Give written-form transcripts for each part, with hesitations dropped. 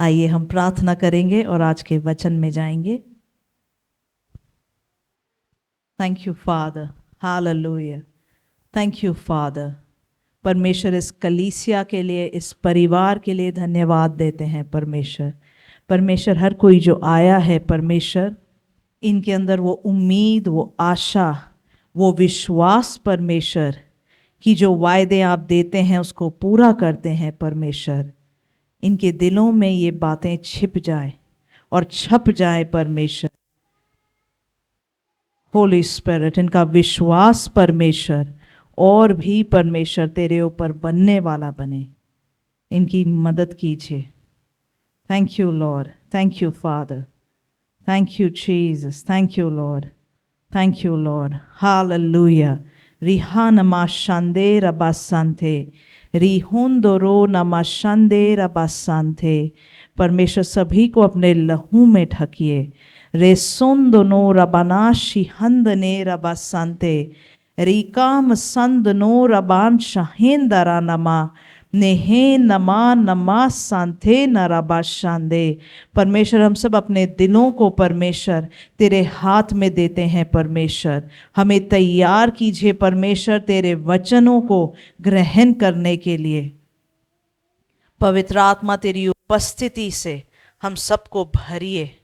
आइए हम प्रार्थना करेंगे और आज के वचन में जाएंगे। Thank you father, hallelujah. Thank you father. परमेश्वर इस कलीसिया के लिए, इस परिवार के लिए धन्यवाद देते हैं परमेश्वर। परमेश्वर हर कोई जो आया है परमेश्वर, इनके अंदर वो उम्मीद, वो आशा, वो विश्वास परमेश्वर कि जो वायदे आप देते हैं उसको पूरा करते हैं परमेश्वर। इनके दिलों में ये बातें छिप जाए और छप जाए परमेश्वर। होली स्पिरिट, इनका विश्वास परमेश्वर और भी परमेश्वर तेरे ऊपर बनने वाला बने। इनकी मदद कीजिए। Thank you Lord, thank you father, thank you Jesus, thank you Lord, thank you Lord, hallelujah. रिहा नमा शांदे रबासांथे, रिहुंदोरो नमा शांदे रबासांथे। परमेश्वर सभी को अपने लहू में ढकिए। रेसोंदनो रबानाशी हंदने रबासांते, रिकाम संदनो रबान शाहेंदरा नमा, नेहे नमा नमा सांथे नराबा शांदे। परमेश्वर हम सब अपने दिलों को परमेश्वर तेरे हाथ में देते हैं परमेश्वर। हमें तैयार कीजिए परमेश्वर तेरे वचनों को ग्रहण करने के लिए। पवित्र आत्मा तेरी उपस्थिति से हम सबको भरिए।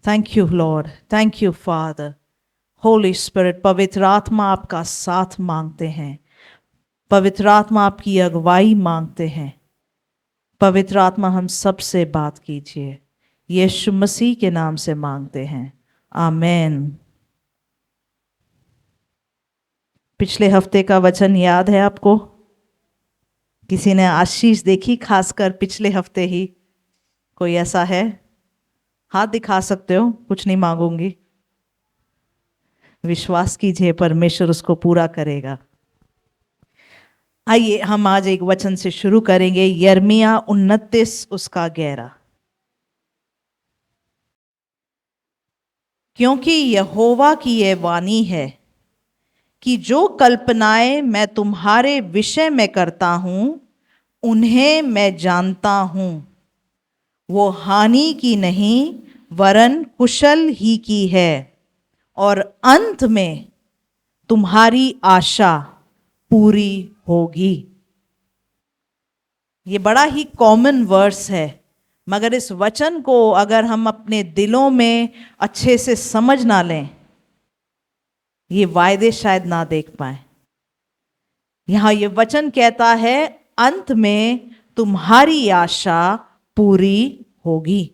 Thank you Lord, thank you father. Holi spirit, पवित्र आत्मा आपका साथ मांगते हैं। पवित्र आत्मा आपकी अगुवाई मांगते हैं। पवित्र आत्मा हम सब से बात कीजिए। यीशु मसीह के नाम से मांगते हैं, आमेन। पिछले हफ्ते का वचन याद है आपको? किसी ने आशीष देखी खासकर पिछले हफ्ते ही? कोई ऐसा है? हाथ दिखा सकते हो, कुछ नहीं मांगूंगी। विश्वास कीजिए परमेश्वर उसको पूरा करेगा। आइए हम आज एक वचन से शुरू करेंगे। यिर्मयाह 29 उसका 11। क्योंकि यहोवा की यह वाणी है कि जो कल्पनाएं मैं तुम्हारे विषय में करता हूं उन्हें मैं जानता हूं, वो हानि की नहीं वरन कुशल ही की है, और अंत में तुम्हारी आशा पूरी होगी। ये बड़ा ही कॉमन वर्स है, मगर इस वचन को अगर हम अपने दिलों में अच्छे से समझ ना लें, ये वायदे शायद ना देख पाए। यहां ये वचन कहता है अंत में तुम्हारी आशा पूरी होगी।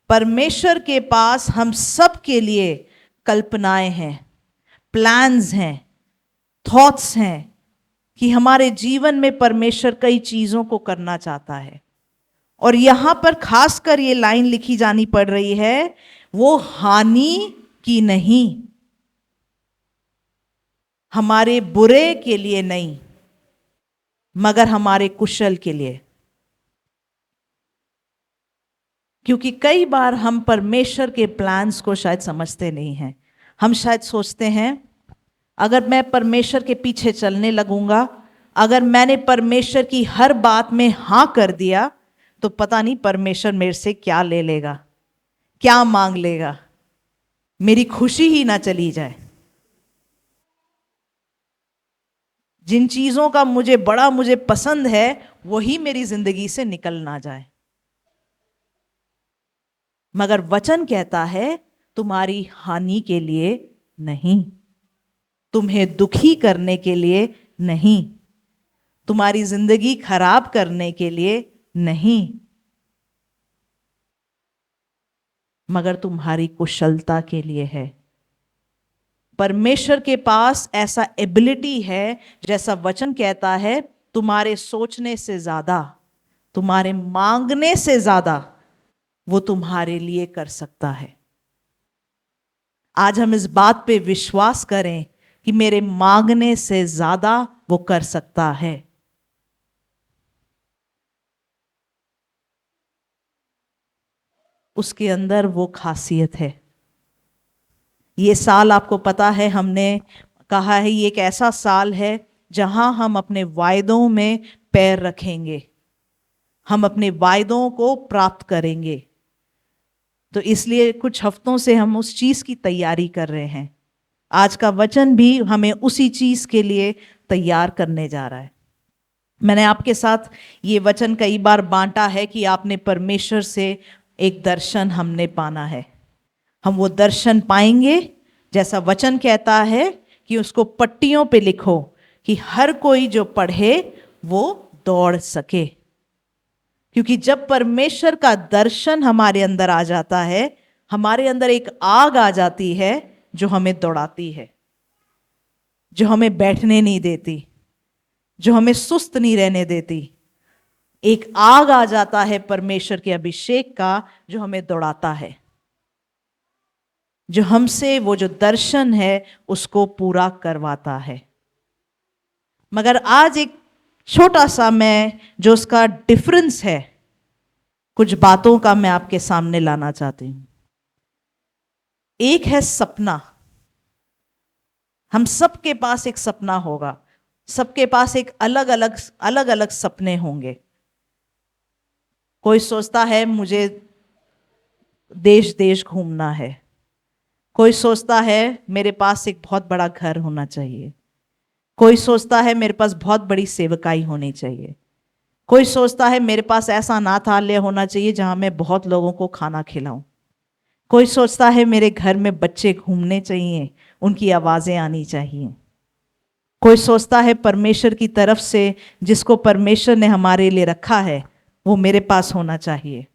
परमेश्वर के पास हम सब के लिए कल्पनाएं हैं, प्लान्स हैं, थॉट्स हैं कि हमारे जीवन में परमेश्वर कई चीजों को करना चाहता है। और यहां पर खासकर ये लाइन लिखी जानी पड़ रही है, वो हानि की नहीं, हमारे बुरे के लिए नहीं मगर हमारे कुशल के लिए। क्योंकि कई बार हम परमेश्वर के प्लान्स को शायद समझते नहीं हैं। हम शायद सोचते हैं अगर मैं परमेश्वर के पीछे चलने लगूंगा, अगर मैंने परमेश्वर की हर बात में हां कर दिया, तो पता नहीं परमेश्वर मेरे से क्या ले लेगा, क्या मांग लेगा, मेरी खुशी ही ना चली जाए। जिन चीजों का मुझे पसंद है वही मेरी जिंदगी से निकल ना जाए। मगर वचन कहता है तुम्हारी हानि के लिए नहीं, तुम्हें दुखी करने के लिए नहीं, तुम्हारी जिंदगी खराब करने के लिए नहीं, मगर तुम्हारी कुशलता के लिए है। परमेश्वर के पास ऐसा एबिलिटी है, जैसा वचन कहता है, तुम्हारे सोचने से ज्यादा, तुम्हारे मांगने से ज्यादा वो तुम्हारे लिए कर सकता है। आज हम इस बात पे विश्वास करें कि मेरे मांगने से ज्यादा वो कर सकता है। उसके अंदर वो खासियत है। ये साल आपको पता है, हमने कहा है ये एक ऐसा साल है जहां हम अपने वायदों में पैर रखेंगे। हम अपने वायदों को प्राप्त करेंगे। तो इसलिए कुछ हफ्तों से हम उस चीज की तैयारी कर रहे हैं। आज का वचन भी हमें उसी चीज के लिए तैयार करने जा रहा है। मैंने आपके साथ ये वचन कई बार बांटा है कि आपने परमेश्वर से एक दर्शन हमने पाना है। हम वो दर्शन पाएंगे जैसा वचन कहता है कि उसको पट्टियों पे लिखो कि हर कोई जो पढ़े वो दौड़ सके। क्योंकि जब परमेश्वर का दर्शन हमारे अंदर आ जाता है, हमारे अंदर एक आग आ जाती है जो हमें दौड़ाती है, जो हमें बैठने नहीं देती, जो हमें सुस्त नहीं रहने देती। एक आग आ जाता है परमेश्वर के अभिषेक का जो हमें दौड़ाता है, जो हमसे वो जो दर्शन है उसको पूरा करवाता है। मगर आज एक छोटा सा मैं जो उसका डिफरेंस है, कुछ बातों का मैं आपके सामने लाना चाहती हूं। एक है सपना। हम सबके पास एक सपना होगा, सबके पास एक अलग अलग सपने होंगे। कोई सोचता है मुझे देश देश घूमना है, कोई सोचता है मेरे पास एक बहुत बड़ा घर होना चाहिए, कोई सोचता है मेरे पास बहुत बड़ी सेवकाई होनी चाहिए, कोई सोचता है मेरे पास ऐसा अनाथालय होना चाहिए जहां मैं बहुत लोगों को खाना खिलाऊं, कोई सोचता है मेरे घर में बच्चे घूमने चाहिए, उनकी आवाजें आनी चाहिए, कोई सोचता है परमेश्वर की तरफ से जिसको परमेश्वर ने हमारे लिए रखा है वो मेरे पास होना चाहिए।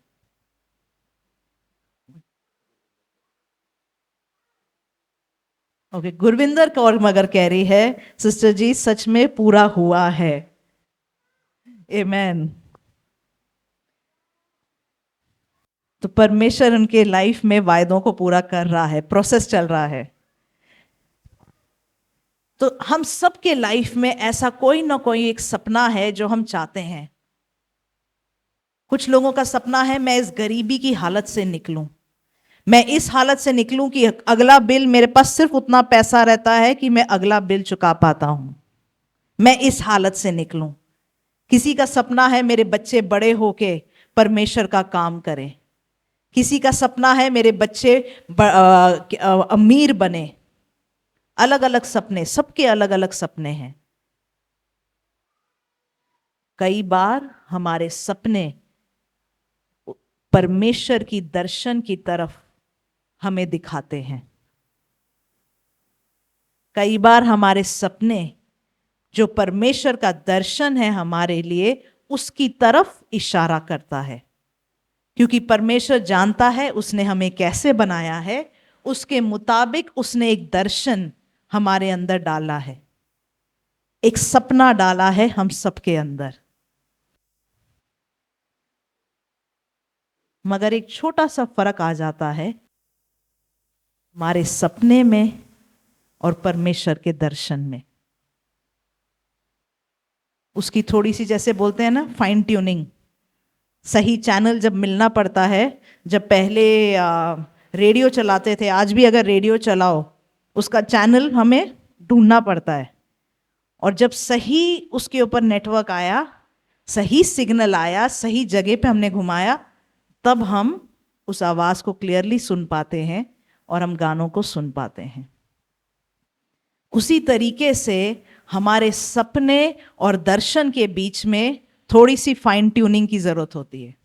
ओके, गुरविंदर कौर मगर कह रही है सिस्टर जी सच में पूरा हुआ है। आमेन। तो परमेश्वर उनके लाइफ में वायदों को पूरा कर रहा है, प्रोसेस चल रहा है। तो हम सबके लाइफ में ऐसा कोई ना कोई एक सपना है जो हम चाहते हैं। कुछ लोगों का सपना है मैं इस गरीबी की हालत से निकलूं, मैं इस हालत से निकलूं कि अगला बिल मेरे पास सिर्फ उतना पैसा रहता है कि मैं अगला बिल चुका पाता हूं, मैं इस हालत से निकलूं। किसी का सपना है मेरे बच्चे बड़े होके परमेश्वर का काम करें, किसी का सपना है मेरे बच्चे अमीर बने। अलग अलग सपने, सबके अलग अलग सपने हैं। कई बार हमारे सपने परमेश्वर की दर्शन की तरफ हमें दिखाते हैं। कई बार हमारे सपने जो परमेश्वर का दर्शन है हमारे लिए उसकी तरफ इशारा करता है, क्योंकि परमेश्वर जानता है उसने हमें कैसे बनाया है, उसके मुताबिक उसने एक दर्शन हमारे अंदर डाला है, एक सपना डाला है हम सबके अंदर। मगर एक छोटा सा फर्क आ जाता है हमारे सपने में और परमेश्वर के दर्शन में। उसकी थोड़ी सी, जैसे बोलते हैं ना, फाइन ट्यूनिंग, सही चैनल जब मिलना पड़ता है। जब पहले रेडियो चलाते थे, आज भी अगर रेडियो चलाओ उसका चैनल हमें ढूंढना पड़ता है, और जब सही उसके ऊपर नेटवर्क आया, सही सिग्नल आया, सही जगह पे हमने घुमाया, तब हम उस आवाज को क्लियरली सुन पाते हैं और हम गानों को सुन पाते हैं। उसी तरीके से हमारे सपने और दर्शन के बीच में थोड़ी सी फाइन ट्यूनिंग की जरूरत होती है।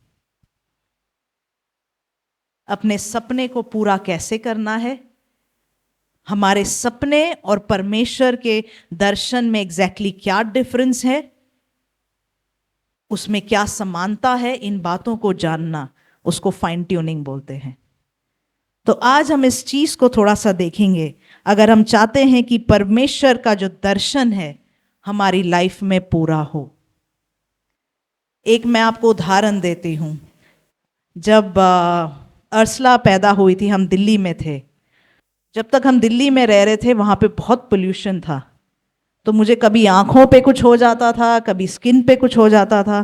अपने सपने को पूरा कैसे करना है, हमारे सपने और परमेश्वर के दर्शन में एग्जैक्टली क्या डिफरेंस है, उसमें क्या समानता है, इन बातों को जानना, उसको फाइन ट्यूनिंग बोलते हैं। तो आज हम इस चीज को थोड़ा सा देखेंगे। अगर हम चाहते हैं कि परमेश्वर का जो दर्शन है हमारी लाइफ में पूरा हो। एक मैं आपको उदाहरण देती हूं। जब अर्सला पैदा हुई थी, हम दिल्ली में थे। जब तक हम दिल्ली में रह रहे थे वहां पे बहुत पोल्यूशन था, तो मुझे कभी आंखों पे कुछ हो जाता था, कभी स्किन पे कुछ हो जाता था।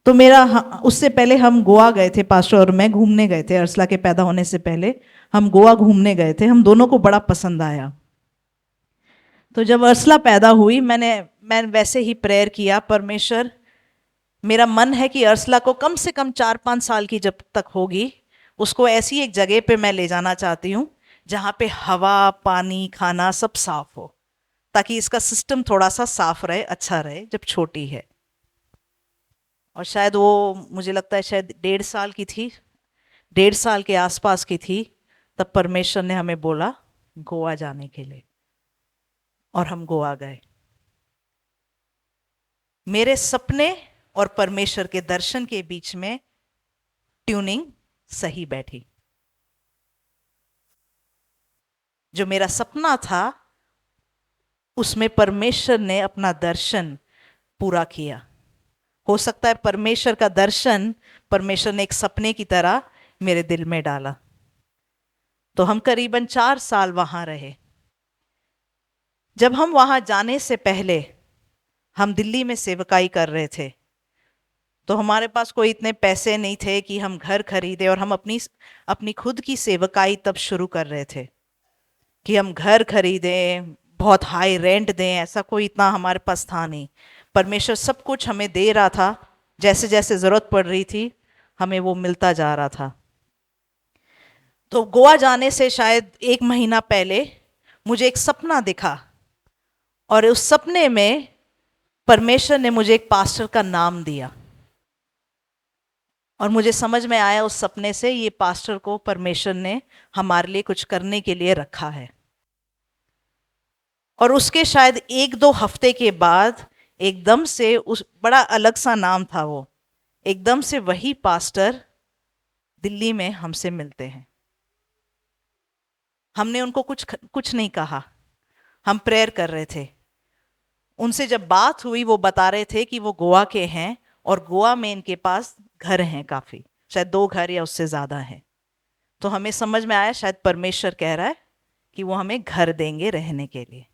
तो मेरा, उससे पहले हम गोवा गए थे, पास्टर और मैं घूमने गए थे। अर्सला के पैदा होने से पहले हम गोवा घूमने गए थे, हम दोनों को बड़ा पसंद आया। तो जब अर्सला पैदा हुई, मैं वैसे ही प्रेयर किया, परमेश्वर मेरा मन है कि अर्सला को कम से कम 4-5 साल की जब तक होगी, उसको ऐसी एक जगह पे मैं ले जाना चाहती हूँ जहाँ पे हवा, पानी, खाना सब साफ हो, ताकि इसका सिस्टम थोड़ा सा साफ रहे, अच्छा रहे जब छोटी है। और शायद वो, मुझे लगता है शायद 1.5 साल की थी, 1.5 साल के आसपास की थी, तब परमेश्वर ने हमें बोला गोवा जाने के लिए, और हम गोवा गए। मेरे सपने और परमेश्वर के दर्शन के बीच में ट्यूनिंग सही बैठी। जो मेरा सपना था उसमें परमेश्वर ने अपना दर्शन पूरा किया। हो सकता है परमेश्वर का दर्शन परमेश्वर ने एक सपने की तरह मेरे दिल में डाला। तो हम करीबन 4 साल वहां रहे। जब हम वहां जाने से पहले हम दिल्ली में सेवकाई कर रहे थे, तो हमारे पास कोई इतने पैसे नहीं थे कि हम घर खरीदे, और हम अपनी अपनी खुद की सेवकाई तब शुरू कर रहे थे कि हम घर खरीदें, बहुत हाई रेंट दें, ऐसा कोई इतना हमारे पास था नहीं। परमेश्वर सब कुछ हमें दे रहा था, जैसे जैसे जरूरत पड़ रही थी हमें वो मिलता जा रहा था। तो गोवा जाने से शायद 1 महीना पहले मुझे एक सपना दिखा, और उस सपने में परमेश्वर ने मुझे एक पास्टर का नाम दिया, और मुझे समझ में आया उस सपने से ये पास्टर को परमेश्वर ने हमारे लिए कुछ करने के लिए रखा है। और उसके शायद 1-2 हफ्ते के बाद एकदम से, उस बड़ा अलग सा नाम था वो, एकदम से वही पास्टर दिल्ली में हमसे मिलते हैं। हमने उनको कुछ कुछ नहीं कहा, हम प्रेयर कर रहे थे। उनसे जब बात हुई वो बता रहे थे कि वो गोवा के हैं, और गोवा में इनके पास घर हैं काफी, शायद 2 घर या उससे ज्यादा हैं। तो हमें समझ में आया शायद परमेश्वर कह रहा है कि वो हमें घर देंगे रहने के लिए।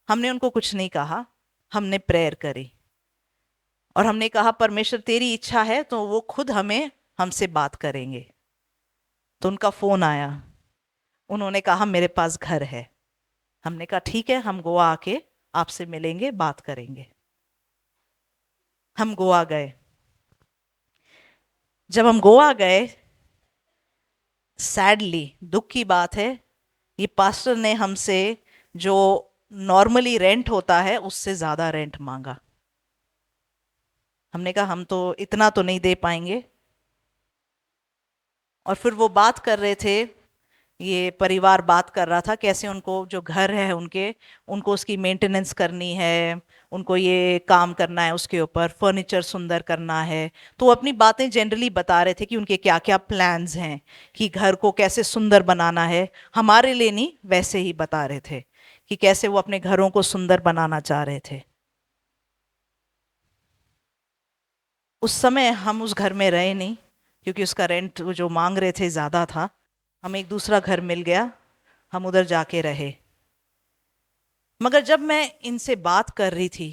हमने उनको कुछ नहीं कहा, हमने प्रेयर करी, और हमने कहा परमेश्वर तेरी इच्छा है तो वो खुद हमें हमसे बात करेंगे। तो उनका फोन आया, उन्होंने कहा मेरे पास घर है। हमने कहा ठीक है, हम गोवा आके आपसे मिलेंगे, बात करेंगे। हम गोवा गए। जब हम गोवा गए, सैडली, दुख की बात है, ये पास्टर ने हमसे जो नॉर्मली रेंट होता है उससे ज्यादा रेंट मांगा। हमने कहा हम तो इतना तो नहीं दे पाएंगे। और फिर वो बात कर रहे थे, ये परिवार बात कर रहा था कैसे उनको जो घर है उनके, उनको उसकी मेंटेनेंस करनी है, उनको ये काम करना है, उसके ऊपर फर्नीचर सुंदर करना है। तो वो अपनी बातें जनरली बता रहे थे कि उनके क्या क्या प्लान्स हैं, कि घर को कैसे सुंदर बनाना है। हमारे लिए नहीं, वैसे ही बता रहे थे कि कैसे वो अपने घरों को सुंदर बनाना चाह रहे थे। उस समय हम उस घर में रहे नहीं, क्योंकि उसका रेंट जो मांग रहे थे ज़्यादा था। हमें एक दूसरा घर मिल गया, हम उधर जाके रहे। मगर जब मैं इनसे बात कर रही थी,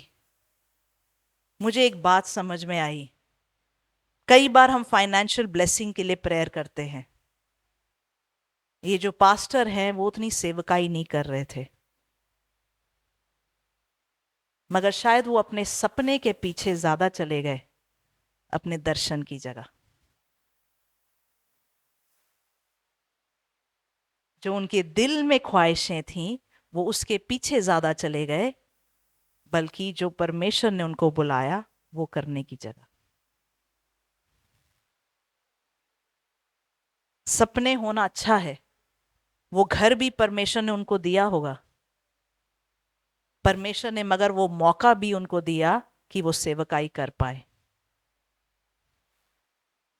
मुझे एक बात समझ में आई। कई बार हम फाइनेंशियल ब्लेसिंग के लिए प्रेयर करते हैं। ये जो पास्टर हैं वो उतनी सेवकाई नहीं कर रहे थे, मगर शायद वो अपने सपने के पीछे ज्यादा चले गए अपने दर्शन की जगह। जो उनके दिल में ख्वाहिशें थीं वो उसके पीछे ज्यादा चले गए, बल्कि जो परमेश्वर ने उनको बुलाया वो करने की जगह। सपने होना अच्छा है, वो घर भी परमेश्वर ने उनको दिया होगा परमेश्वर ने, मगर वो मौका भी उनको दिया कि वो सेवकाई कर पाए,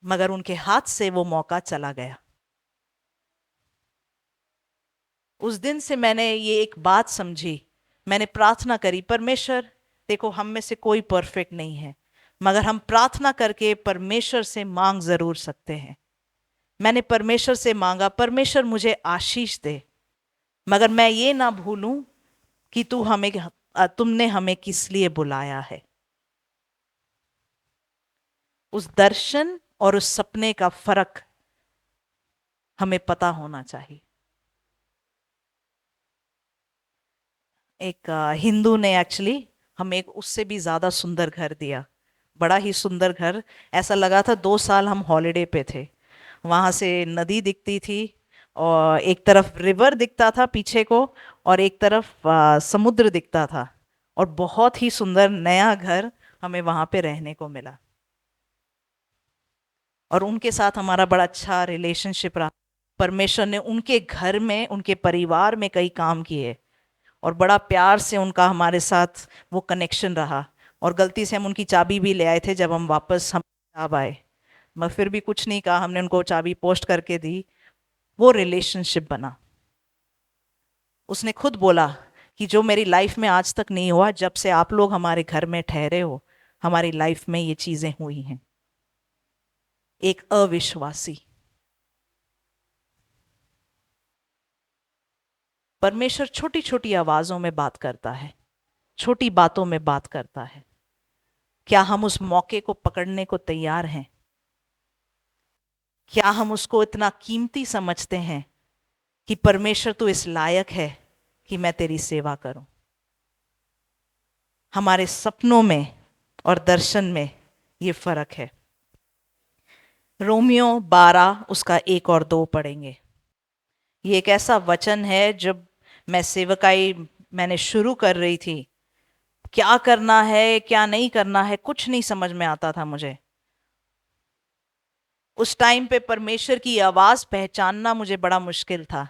मगर उनके हाथ से वो मौका चला गया। उस दिन से मैंने ये एक बात समझी, मैंने प्रार्थना करी, परमेश्वर देखो हम में से कोई परफेक्ट नहीं है, मगर हम प्रार्थना करके परमेश्वर से मांग जरूर सकते हैं। मैंने परमेश्वर से मांगा परमेश्वर मुझे आशीष दे, मगर मैं ये ना भूलूं कि तुमने हमें किस लिए बुलाया है। उस दर्शन और उस सपने का फर्क हमें पता होना चाहिए। एक हिंदू ने एक्चुअली हमें एक उससे भी ज्यादा सुंदर घर दिया, बड़ा ही सुंदर घर। ऐसा लगा था 2 साल हम हॉलिडे पे थे। वहां से नदी दिखती थी, और एक तरफ रिवर दिखता था पीछे को, और एक तरफ समुद्र दिखता था। और बहुत ही सुंदर नया घर हमें वहां पे रहने को मिला। और उनके साथ हमारा बड़ा अच्छा रिलेशनशिप रहा। परमेश्वर ने उनके घर में, उनके परिवार में कई काम किए, और बड़ा प्यार से उनका हमारे साथ वो कनेक्शन रहा। और गलती से हम उनकी चाबी भी ले आए थे जब हम वापस हम अब आए, मैं फिर भी कुछ नहीं कहा, हमने उनको चाबी पोस्ट करके दी। वो रिलेशनशिप बना। उसने खुद बोला कि जो मेरी लाइफ में आज तक नहीं हुआ, जब से आप लोग हमारे घर में ठहरे हो, हमारी लाइफ में ये चीजें हुई हैं। एक अविश्वासी, परमेश्वर छोटी छोटी आवाजों में बात करता है, छोटी बातों में बात करता है। क्या हम उस मौके को पकड़ने को तैयार हैं? क्या हम उसको इतना कीमती समझते हैं कि परमेश्वर तू इस लायक है कि मैं तेरी सेवा करूं? हमारे सपनों में और दर्शन में ये फर्क है। रोमियो 12 उसका 1 और 2 पढ़ेंगे। ये एक ऐसा वचन है, जब मैं सेवकाई मैंने शुरू कर रही थी, क्या करना है क्या नहीं करना है कुछ नहीं समझ में आता था मुझे। उस टाइम पे परमेश्वर की आवाज पहचानना मुझे बड़ा मुश्किल था।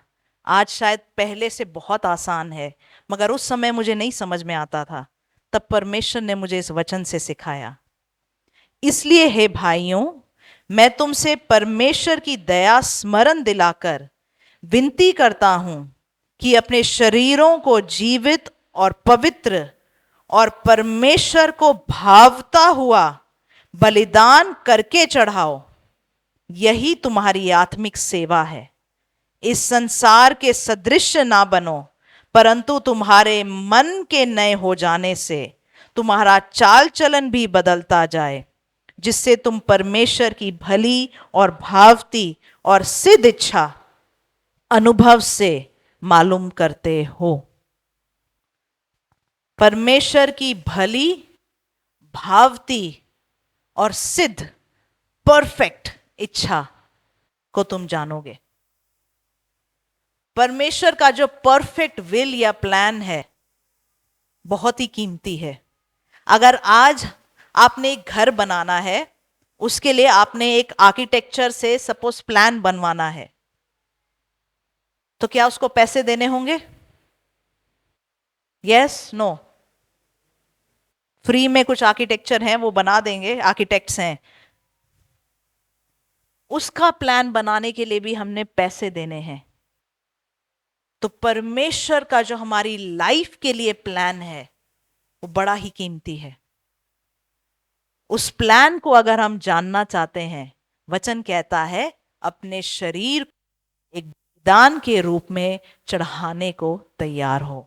आज शायद पहले से बहुत आसान है, मगर उस समय मुझे नहीं समझ में आता था। तब परमेश्वर ने मुझे इस वचन से सिखाया। इसलिए हे भाइयों, मैं तुमसे परमेश्वर की दया स्मरण दिलाकर विनती करता हूं कि अपने शरीरों को जीवित और पवित्र और परमेश्वर को भावता हुआ बलिदान करके चढ़ाओ। यही तुम्हारी आत्मिक सेवा है। इस संसार के सदृश ना बनो, परंतु तुम्हारे मन के नए हो जाने से तुम्हारा चाल चलन भी बदलता जाए, जिससे तुम परमेश्वर की भली और भावती और सिद्ध इच्छा अनुभव से मालूम करते हो। परमेश्वर की भली, भावती और सिद्ध, परफेक्ट इच्छा को तुम जानोगे। परमेश्वर का जो परफेक्ट विल या प्लान है बहुत ही कीमती है। अगर आज आपने एक घर बनाना है, उसके लिए आपने एक आर्किटेक्चर से सपोज प्लान बनवाना है, तो क्या उसको पैसे देने होंगे? Yes, no? फ्री में कुछ आर्किटेक्चर हैं, वो बना देंगे, आर्किटेक्ट्स हैं। उसका प्लान बनाने के लिए भी हमने पैसे देने हैं। तो परमेश्वर का जो हमारी लाइफ के लिए प्लान है वो बड़ा ही कीमती है। उस प्लान को अगर हम जानना चाहते हैं, वचन कहता है अपने शरीर एक दान के रूप में चढ़ाने को तैयार हो।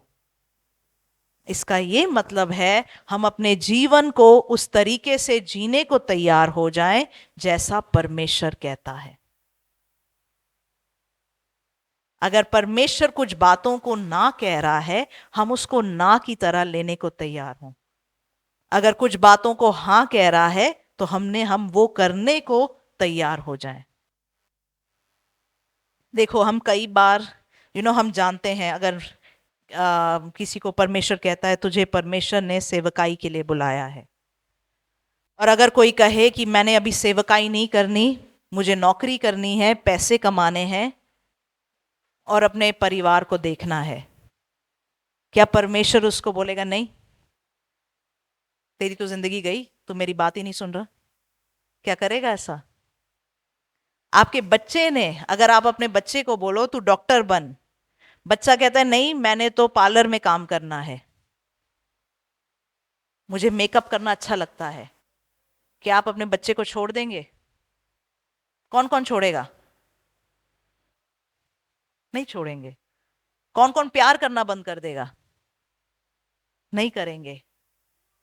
इसका ये मतलब है हम अपने जीवन को उस तरीके से जीने को तैयार हो जाएं जैसा परमेश्वर कहता है। अगर परमेश्वर कुछ बातों को ना कह रहा है, हम उसको ना की तरह लेने को तैयार हों। अगर कुछ बातों को हाँ कह रहा है, तो हम वो करने को तैयार हो जाएं। देखो, हम कई बार हम जानते हैं, अगर किसी को परमेश्वर कहता है तुझे परमेश्वर ने सेवकाई के लिए बुलाया है, और अगर कोई कहे कि मैंने अभी सेवकाई नहीं करनी, मुझे नौकरी करनी है, पैसे कमाने हैं और अपने परिवार को देखना है, क्या परमेश्वर उसको बोलेगा नहीं, तेरी तो जिंदगी गई, तू मेरी बात ही नहीं सुन रहा? क्या करेगा ऐसा? आपके बच्चे ने, अगर आप अपने बच्चे को बोलो तू डॉक्टर बन, बच्चा कहता है नहीं, मैंने तो पार्लर में काम करना है, मुझे मेकअप करना अच्छा लगता है, क्या आप अपने बच्चे को छोड़ देंगे? कौन कौन छोड़ेगा? नहीं छोड़ेंगे। कौन कौन प्यार करना बंद कर देगा? नहीं करेंगे।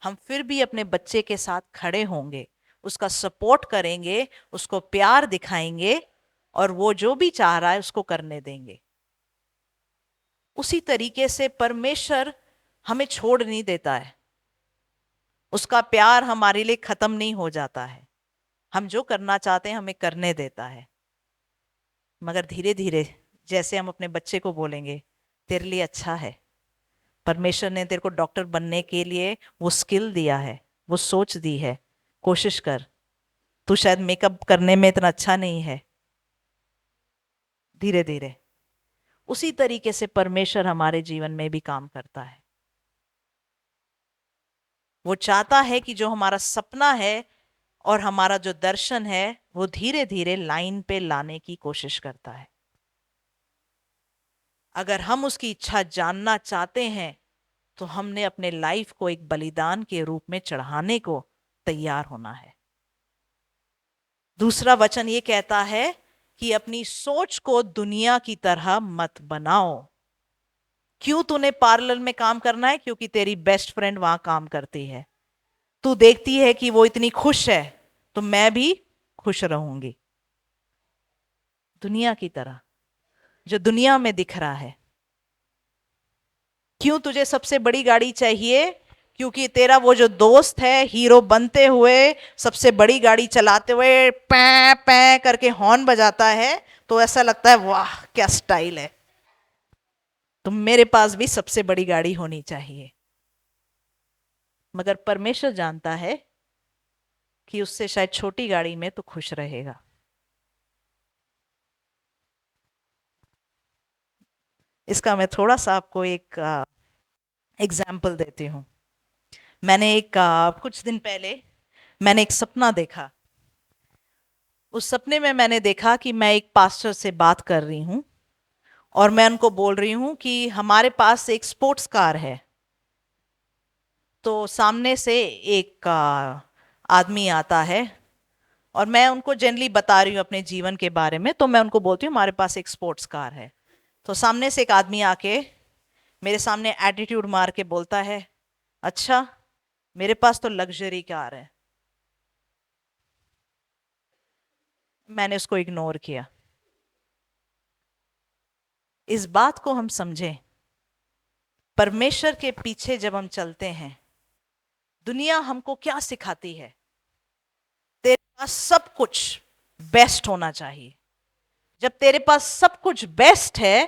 हम फिर भी अपने बच्चे के साथ खड़े होंगे, उसका सपोर्ट करेंगे, उसको प्यार दिखाएंगे, और वो जो भी चाह रहा है उसको करने देंगे। उसी तरीके से परमेश्वर हमें छोड़ नहीं देता है। उसका प्यार हमारे लिए खत्म नहीं हो जाता है। हम जो करना चाहते हैं हमें करने देता है। मगर धीरे धीरे, जैसे हम अपने बच्चे को बोलेंगे तेरे लिए अच्छा है, परमेश्वर ने तेरे को डॉक्टर बनने के लिए वो स्किल दिया है, वो सोच दी है, कोशिश कर, तू शायद मेकअप करने में इतना अच्छा नहीं है। धीरे धीरे उसी तरीके से परमेश्वर हमारे जीवन में भी काम करता है। वो चाहता है कि जो हमारा सपना है और हमारा जो दर्शन है वो धीरे धीरे लाइन पे लाने की कोशिश करता है। अगर हम उसकी इच्छा जानना चाहते हैं तो हमने अपने लाइफ को एक बलिदान के रूप में चढ़ाने को तैयार होना है। दूसरा वचन ये कहता है कि अपनी सोच को दुनिया की तरह मत बनाओ। क्यों तूने पार्लर में काम करना है? क्योंकि तेरी बेस्ट फ्रेंड वहां काम करती है, तू देखती है कि वो इतनी खुश है तो मैं भी खुश रहूंगी। दुनिया की तरह, जो दुनिया में दिख रहा है। क्यों तुझे सबसे बड़ी गाड़ी चाहिए? क्योंकि तेरा वो जो दोस्त है हीरो बनते हुए सबसे बड़ी गाड़ी चलाते हुए पै पै करके हॉर्न बजाता है तो ऐसा लगता है वाह क्या स्टाइल है, तो मेरे पास भी सबसे बड़ी गाड़ी होनी चाहिए। मगर परमेश्वर जानता है कि उससे शायद छोटी गाड़ी में तो खुश रहेगा। इसका मैं थोड़ा सा आपको एक एग्जाम्पल देती हूँ। मैंने एक कुछ दिन पहले मैंने एक सपना देखा। उस सपने में मैंने देखा कि मैं एक पास्टर से बात कर रही हूँ और मैं उनको बोल रही हूँ कि हमारे पास एक स्पोर्ट्स कार है। तो सामने से एक आदमी आता है और मैं उनको जनरली बता रही हूँ अपने जीवन के बारे में, तो मैं उनको बोलती हूँ हमारे पास एक स्पोर्ट्स कार है। तो सामने से एक आदमी आके मेरे सामने एटीट्यूड मार के बोलता है, अच्छा मेरे पास तो लग्जरी कार है। मैंने उसको इग्नोर किया। इस बात को हम समझें, परमेश्वर के पीछे जब हम चलते हैं, दुनिया हमको क्या सिखाती है? तेरे पास सब कुछ बेस्ट होना चाहिए। जब तेरे पास सब कुछ बेस्ट है,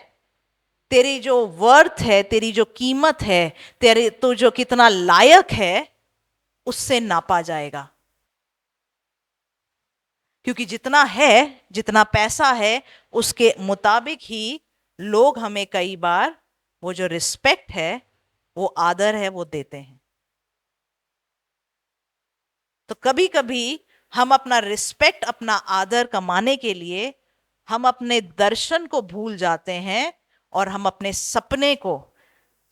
तेरी जो वर्थ है, तेरी जो कीमत है, तेरे तो जो कितना लायक है, उससे नापा जाएगा। क्योंकि जितना है, जितना पैसा है, उसके मुताबिक ही लोग हमें कई बार वो जो रिस्पेक्ट है, वो आदर है, वो देते हैं। तो कभी कभी हम अपना रिस्पेक्ट, अपना आदर कमाने के लिए हम अपने दर्शन को भूल जाते हैं और हम अपने सपने को,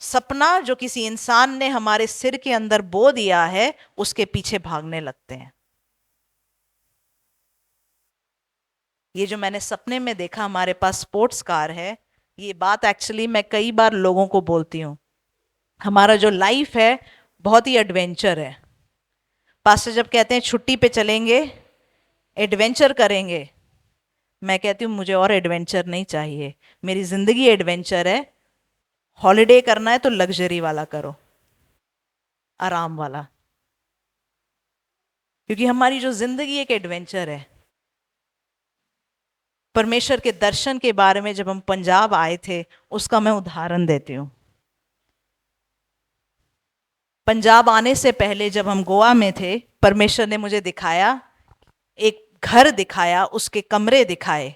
सपना जो किसी इंसान ने हमारे सिर के अंदर बो दिया है, उसके पीछे भागने लगते हैं। ये जो मैंने सपने में देखा हमारे पास स्पोर्ट्स कार है, ये बात एक्चुअली मैं कई बार लोगों को बोलती हूँ। हमारा जो लाइफ है बहुत ही एडवेंचर है। पास्टर जब कहते हैं छुट्टी पे चलेंगे, एडवेंचर करेंगे, मैं कहती हूँ मुझे और एडवेंचर नहीं चाहिए। मेरी जिंदगी एडवेंचर है। हॉलिडे करना है तो लग्जरी वाला करो, आराम वाला। क्योंकि हमारी जो जिंदगी एक एडवेंचर है। परमेश्वर के दर्शन के बारे में जब हम पंजाब आए थे, उसका मैं उदाहरण देती हूँ। पंजाब आने से पहले जब हम गोवा में थे, परमेश्वर ने मुझे दिखाया, एक घर दिखाया, उसके कमरे दिखाए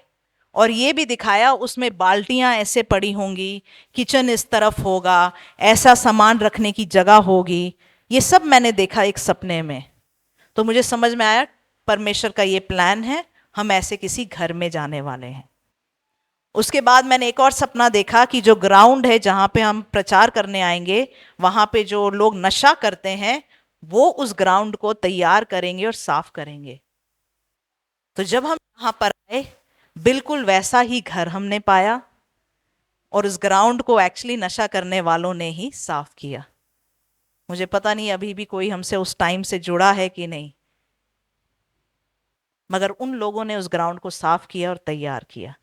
और ये भी दिखाया उसमें बाल्टियां ऐसे पड़ी होंगी, किचन इस तरफ होगा, ऐसा सामान रखने की जगह होगी। ये सब मैंने देखा एक सपने में। तो मुझे समझ में आया परमेश्वर का ये प्लान है, हम ऐसे किसी घर में जाने वाले हैं। उसके बाद मैंने एक और सपना देखा कि जो ग्राउंड है जहाँ पे हम प्रचार करने आएंगे, वहाँ पे जो लोग नशा करते हैं वो उस ग्राउंड को तैयार करेंगे और साफ करेंगे। तो जब हम यहाँ पर आए, बिल्कुल वैसा ही घर हमने पाया और उस ग्राउंड को एक्चुअली नशा करने वालों ने ही साफ किया। मुझे पता नहीं अभी भी कोई हमसे उस टाइम से जुड़ा है कि नहीं, मगर उन लोगों ने उस ग्राउंड को साफ किया और तैयार किया।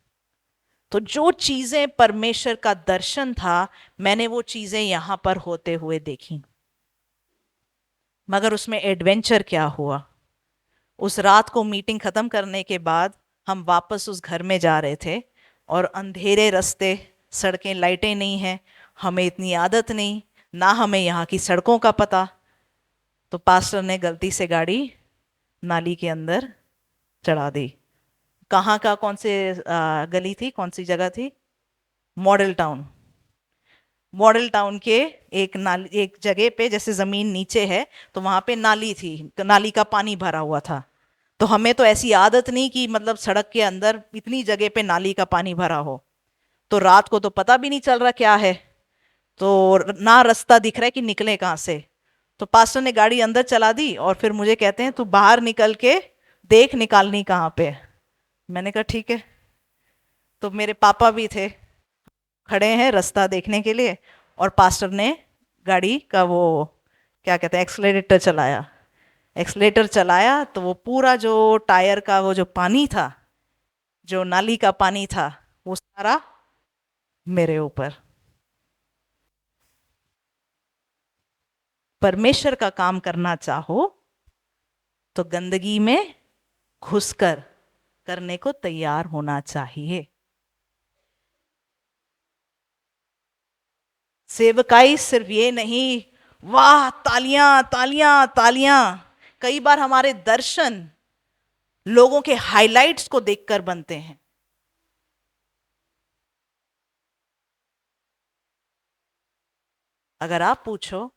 तो जो चीजें परमेश्वर का दर्शन था, मैंने वो चीजें यहां पर होते हुए देखी। मगर उसमें एडवेंचर क्या हुआ, उस रात को मीटिंग खत्म करने के बाद हम वापस उस घर में जा रहे थे और अंधेरे रास्ते, सड़कें, लाइटें नहीं हैं, हमें इतनी आदत नहीं, ना हमें यहाँ की सड़कों का पता। तो पास्टर ने गलती से गाड़ी नाली के अंदर चढ़ा दी। कहाँ का, कौन से गली थी, कौन सी जगह थी? Model town. मॉडल टाउन के एक नाली, एक जगह पे जैसे जमीन नीचे है तो वहां पे नाली थी, नाली का पानी भरा हुआ था। तो हमें तो ऐसी आदत नहीं कि मतलब सड़क के अंदर इतनी जगह पे नाली का पानी भरा हो। तो रात को तो पता भी नहीं चल रहा क्या है, तो ना रास्ता दिख रहा है कि निकले कहाँ से। तो पास्टर ने गाड़ी अंदर चला दी और फिर मुझे कहते हैं तू बाहर निकल के देख निकालनी कहाँ पे है। मैंने कहा ठीक है। तो मेरे पापा भी थे, खड़े हैं रास्ता देखने के लिए, और पास्टर ने गाड़ी का वो क्या कहते हैं, एक्सलेटर चलाया। एक्सलेटर चलाया तो वो पूरा जो टायर का वो जो पानी था, जो नाली का पानी था, वो सारा मेरे ऊपर। परमेश्वर का काम करना चाहो तो गंदगी में घुसकर करने को तैयार होना चाहिए। सेवकाई सिर्फ ये नहीं, वाह तालियां तालियां तालियां। कई बार हमारे दर्शन लोगों के हाइलाइट्स को देखकर बनते हैं। अगर आप पूछो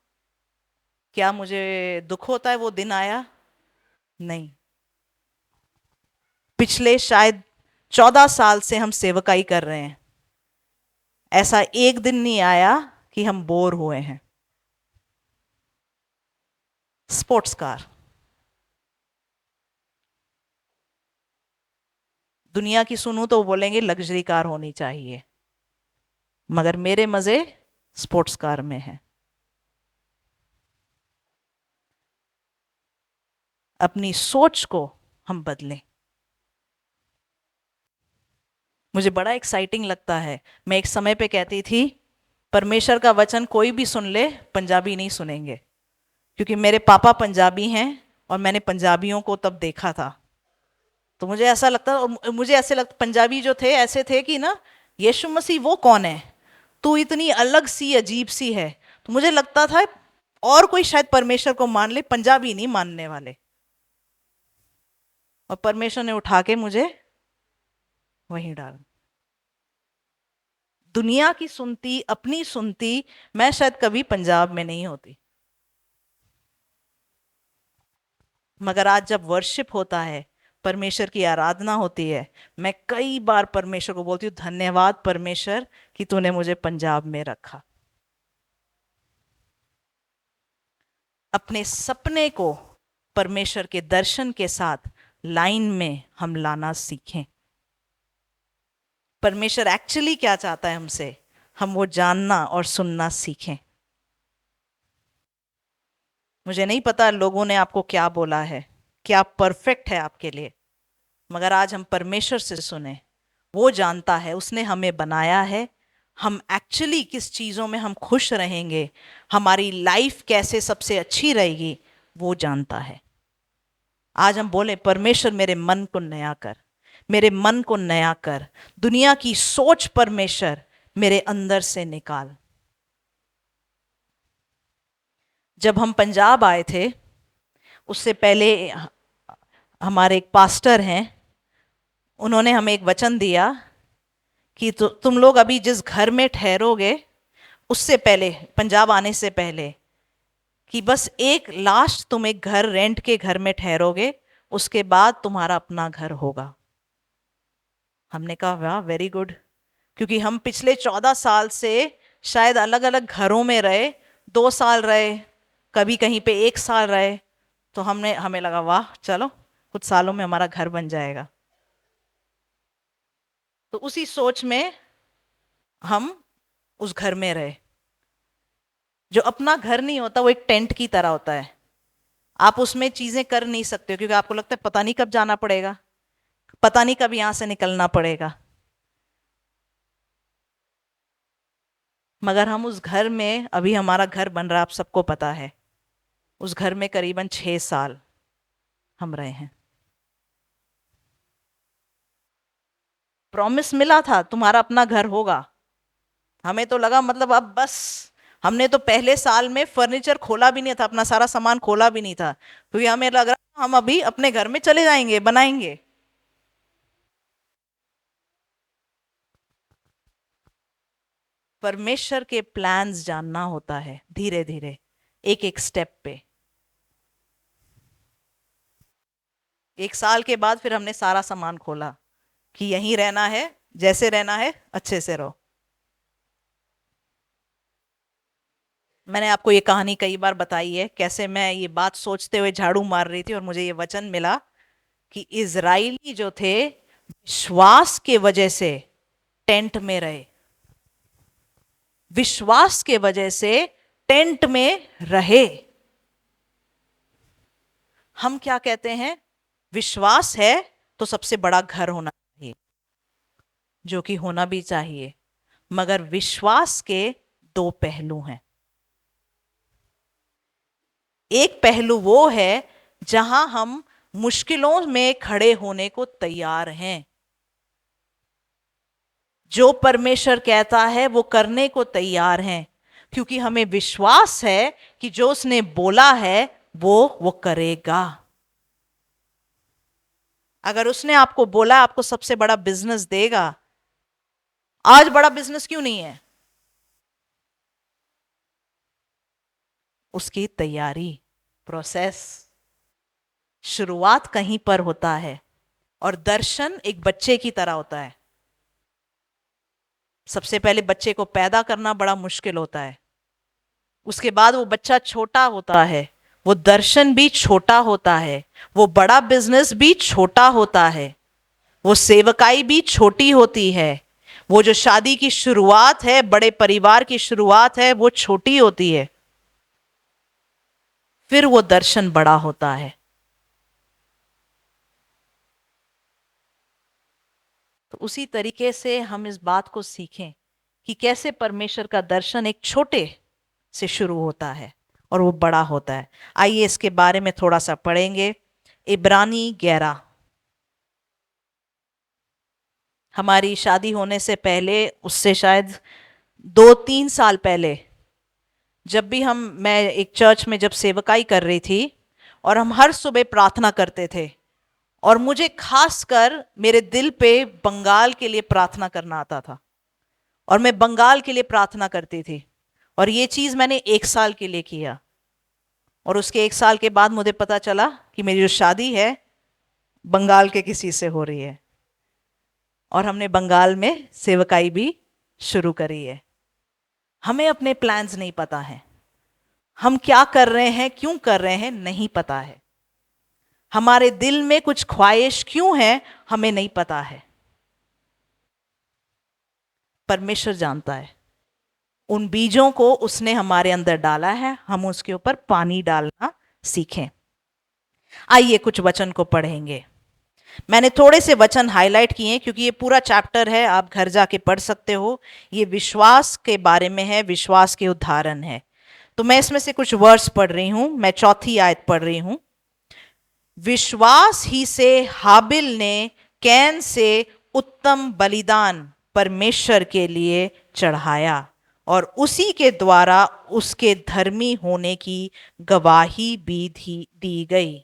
क्या मुझे दुख होता है वो दिन आया? नहीं। पिछले शायद 14 साल से हम सेवकाई कर रहे हैं, ऐसा एक दिन नहीं आया कि हम बोर हुए हैं। स्पोर्ट्स कार, दुनिया की सुनूं तो बोलेंगे लग्जरी कार होनी चाहिए, मगर मेरे मजे स्पोर्ट्स कार में है। अपनी सोच को हम बदलें। मुझे बड़ा एक्साइटिंग लगता है। मैं एक समय पे कहती थी परमेश्वर का वचन कोई भी सुन ले, पंजाबी नहीं सुनेंगे, क्योंकि मेरे पापा पंजाबी हैं और मैंने पंजाबियों को तब देखा था। तो मुझे ऐसा लगता, और मुझे ऐसे लगता पंजाबी जो थे ऐसे थे कि ना, यीशु मसीह वो कौन है, तू इतनी अलग सी अजीब सी है। तो मुझे लगता था और कोई शायद परमेश्वर को मान ले, पंजाबी नहीं मानने वाले। और परमेश्वर ने उठा के मुझे वहीं डाल। दुनिया की सुनती, अपनी सुनती, मैं शायद कभी पंजाब में नहीं होती। मगर आज जब वर्शिप होता है, परमेश्वर की आराधना होती है, मैं कई बार परमेश्वर को बोलती हूँ धन्यवाद परमेश्वर कि तूने मुझे पंजाब में रखा। अपने सपने को परमेश्वर के दर्शन के साथ लाइन में हम लाना सीखें। परमेश्वर एक्चुअली क्या चाहता है हमसे, हम वो जानना और सुनना सीखें। मुझे नहीं पता लोगों ने आपको क्या बोला है, क्या परफेक्ट है आपके लिए, मगर आज हम परमेश्वर से सुने। वो जानता है, उसने हमें बनाया है, हम एक्चुअली किस चीज़ों में हम खुश रहेंगे, हमारी लाइफ कैसे सबसे अच्छी रहेगी, वो जानता है। आज हम बोले परमेश्वर मेरे मन को नया कर, मेरे मन को नया कर, दुनिया की सोच परमेश्वर मेरे अंदर से निकाल। जब हम पंजाब आए थे, उससे पहले हमारे एक पास्टर हैं, उन्होंने हमें एक वचन दिया कि तुम लोग अभी जिस घर में ठहरोगे, उससे पहले, पंजाब आने से पहले, कि बस एक लास्ट तुम एक घर, रेंट के घर में ठहरोगे, उसके बाद तुम्हारा अपना घर होगा। हमने कहा वाह वेरी गुड, क्योंकि हम पिछले 14 साल से शायद अलग अलग घरों में रहे, 2 साल रहे, कभी कहीं पे 1 साल रहे। तो हमें लगा वाह चलो कुछ सालों में हमारा घर बन जाएगा। तो उसी सोच में हम उस घर में रहे। जो अपना घर नहीं होता वो एक टेंट की तरह होता है, आप उसमें चीजें कर नहीं सकते हो, क्योंकि आपको लगता है पता नहीं कब जाना पड़ेगा, पता नहीं कब यहां से निकलना पड़ेगा। मगर हम उस घर में, अभी हमारा घर बन रहा है, आप सबको पता है, उस घर में करीबन 6 साल हम रहे हैं। प्रॉमिस मिला था तुम्हारा अपना घर होगा। हमें तो लगा मतलब अब बस, हमने तो पहले साल में फर्नीचर खोला भी नहीं था, अपना सारा सामान खोला भी नहीं था, क्योंकि हमें लग रहा था हम अभी अपने घर में चले जाएंगे, बनाएंगे। परमेश्वर के प्लान्स जानना होता है धीरे धीरे, एक एक स्टेप पे। 1 साल के बाद फिर हमने सारा सामान खोला कि यहीं रहना है, जैसे रहना है अच्छे से रहो। मैंने आपको ये कहानी कई बार बताई है, कैसे मैं ये बात सोचते हुए झाड़ू मार रही थी और मुझे ये वचन मिला कि इजराइली जो थे विश्वास के वजह से टेंट में रहे, विश्वास के वजह से टेंट में रहे। हम क्या कहते हैं, विश्वास है तो सबसे बड़ा घर होना चाहिए, जो कि होना भी चाहिए, मगर विश्वास के दो पहलू हैं। एक पहलू वो है जहां हम मुश्किलों में खड़े होने को तैयार हैं, जो परमेश्वर कहता है वो करने को तैयार हैं, क्योंकि हमें विश्वास है कि जो उसने बोला है वो करेगा। अगर उसने आपको बोला आपको सबसे बड़ा बिजनेस देगा, आज बड़ा बिजनेस क्यों नहीं है? उसकी तैयारी, प्रोसेस, शुरुआत कहीं पर होता है। और दर्शन एक बच्चे की तरह होता है। सबसे पहले बच्चे को पैदा करना बड़ा मुश्किल होता है, उसके बाद वो बच्चा छोटा होता है, वो दर्शन भी छोटा होता है, वो बड़ा बिजनेस भी छोटा होता है, वो सेवकाई भी छोटी होती है, वो जो शादी की शुरुआत है, बड़े परिवार की शुरुआत है, वो छोटी होती है, फिर वो दर्शन बड़ा होता है। तो उसी तरीके से हम इस बात को सीखें कि कैसे परमेश्वर का दर्शन एक छोटे से शुरू होता है और वो बड़ा होता है। आइए इसके बारे में थोड़ा सा पढ़ेंगे। इब्रानी 11। हमारी शादी होने से पहले, उससे शायद 2-3 साल पहले, जब भी मैं एक चर्च में जब सेवकाई कर रही थी और हम हर सुबह प्रार्थना करते थे, और मुझे खासकर मेरे दिल पे बंगाल के लिए प्रार्थना करना आता था, और मैं बंगाल के लिए प्रार्थना करती थी, और ये चीज मैंने 1 साल के लिए किया। और उसके 1 साल के बाद मुझे पता चला कि मेरी जो शादी है बंगाल के किसी से हो रही है, और हमने बंगाल में सेवकाई भी शुरू करी है। हमें अपने प्लान्स नहीं पता है, हम क्या कर रहे हैं, क्यों कर रहे हैं नहीं पता है, हमारे दिल में कुछ ख्वाहिश क्यों है हमें नहीं पता है। परमेश्वर जानता है। उन बीजों को उसने हमारे अंदर डाला है, हम उसके ऊपर पानी डालना सीखें। आइए कुछ वचन को पढ़ेंगे। मैंने थोड़े से वचन हाईलाइट किए हैं क्योंकि ये पूरा चैप्टर है, आप घर जाके पढ़ सकते हो। ये विश्वास के बारे में है, विश्वास के उदाहरण है। तो मैं इसमें से कुछ वर्स पढ़ रही हूं। मैं 4थी आयत पढ़ रही हूं। विश्वास ही से हाबिल ने कैन से उत्तम बलिदान परमेश्वर के लिए चढ़ाया, और उसी के द्वारा उसके धर्मी होने की गवाही भी दी गई।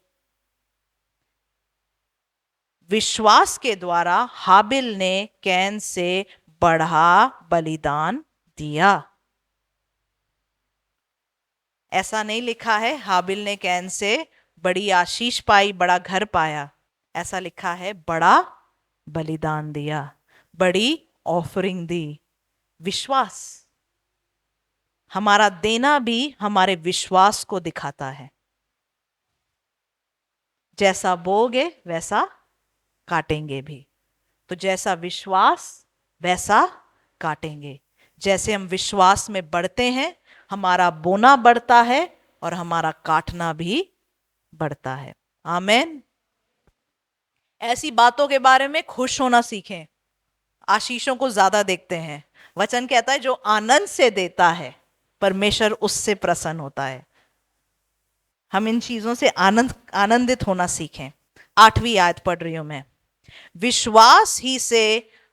विश्वास के द्वारा हाबिल ने कैन से बढ़ा बलिदान दिया। ऐसा नहीं लिखा है हाबिल ने कैन से बड़ी आशीष पाई, बड़ा घर पाया। ऐसा लिखा है बड़ा बलिदान दिया, बड़ी ऑफरिंग दी। विश्वास, हमारा देना भी हमारे विश्वास को दिखाता है। जैसा बोगे वैसा काटेंगे भी। तो जैसा विश्वास वैसा काटेंगे। जैसे हम विश्वास में बढ़ते हैं, हमारा बोना बढ़ता है और हमारा काटना भी बढ़ता है। आमेन। ऐसी बातों के बारे में खुश होना सीखें। आशीषों को ज्यादा देखते हैं। वचन कहता है जो आनंद से देता है परमेश्वर उससे प्रसन्न होता है। हम इन चीजों से आनंदित होना सीखें। 8वीं आयत पढ़ रही हूं मैं। विश्वास ही से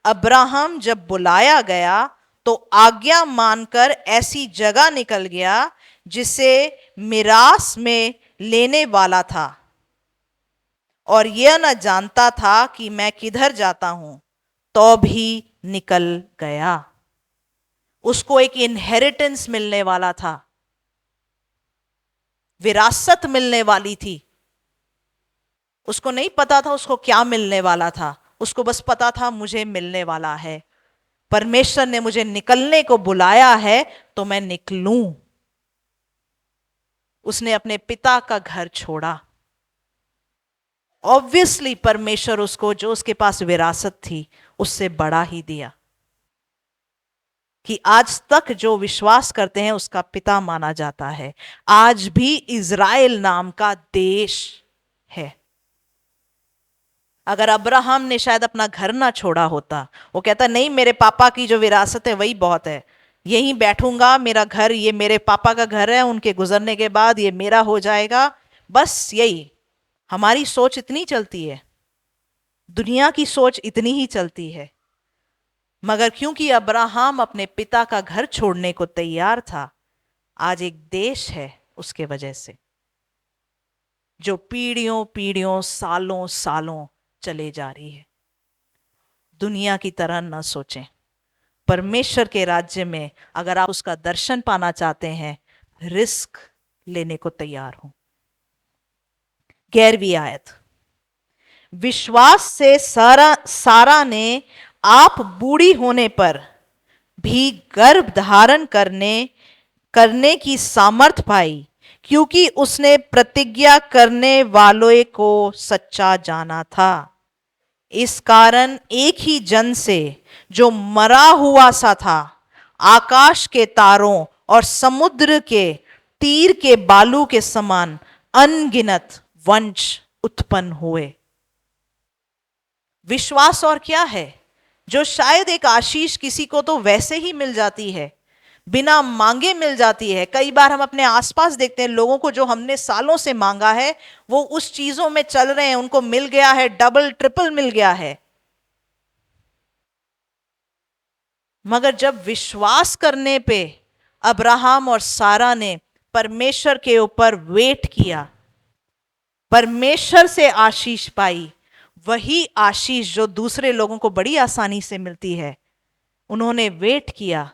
अब्राहम जब बुलाया गया तो आज्ञा मानकर ऐसी जगह निकल गया जिसे मिरास में लेने वाला था, और यह न जानता था कि मैं किधर जाता हूं, तो भी निकल गया। उसको एक इनहेरिटेंस मिलने वाला था, विरासत मिलने वाली थी। उसको नहीं पता था उसको क्या मिलने वाला था, उसको बस पता था मुझे मिलने वाला है, परमेश्वर ने मुझे निकलने को बुलाया है तो मैं निकलूं। उसने अपने पिता का घर छोड़ा। ऑब्वियसली परमेश्वर उसको जो उसके पास विरासत थी उससे बड़ा ही दिया, कि आज तक जो विश्वास करते हैं उसका पिता माना जाता है। आज भी इज़राइल नाम का देश है। अगर अब्राहम ने शायद अपना घर ना छोड़ा होता, वो कहता नहीं मेरे पापा की जो विरासत है वही बहुत है, यहीं बैठूंगा, मेरा घर ये मेरे पापा का घर है, उनके गुजरने के बाद ये मेरा हो जाएगा, बस यही। हमारी सोच इतनी चलती है, दुनिया की सोच इतनी ही चलती है। मगर क्योंकि अब्राहम अपने पिता का घर छोड़ने को तैयार था, आज एक देश है उसके वजह से, जो पीढ़ियों पीढ़ियों सालों सालों चले जा रही है। दुनिया की तरह न सोचें। परमेश्वर के राज्य में अगर आप उसका दर्शन पाना चाहते हैं, रिस्क लेने को तैयार हो। 11वीं आयत। विश्वास से सारा ने आप बूढ़ी होने पर भी गर्भ धारण करने की सामर्थ पाई, क्योंकि उसने प्रतिज्ञा करने वालों को सच्चा जाना था। इस कारण एक ही जन से, जो मरा हुआ सा था, आकाश के तारों और समुद्र के तीर के बालू के समान अनगिनत वंश उत्पन्न हुए। विश्वास और क्या है, जो शायद एक आशीष किसी को तो वैसे ही मिल जाती है, बिना मांगे मिल जाती है। कई बार हम अपने आसपास देखते हैं लोगों को, जो हमने सालों से मांगा है वो उस चीजों में चल रहे हैं, उनको मिल गया है, डबल ट्रिपल मिल गया है। मगर जब विश्वास करने पे अब्राहम और सारा ने परमेश्वर के ऊपर वेट किया, परमेश्वर से आशीष पाई, वही आशीष जो दूसरे लोगों को बड़ी आसानी से मिलती है, उन्होंने वेट किया,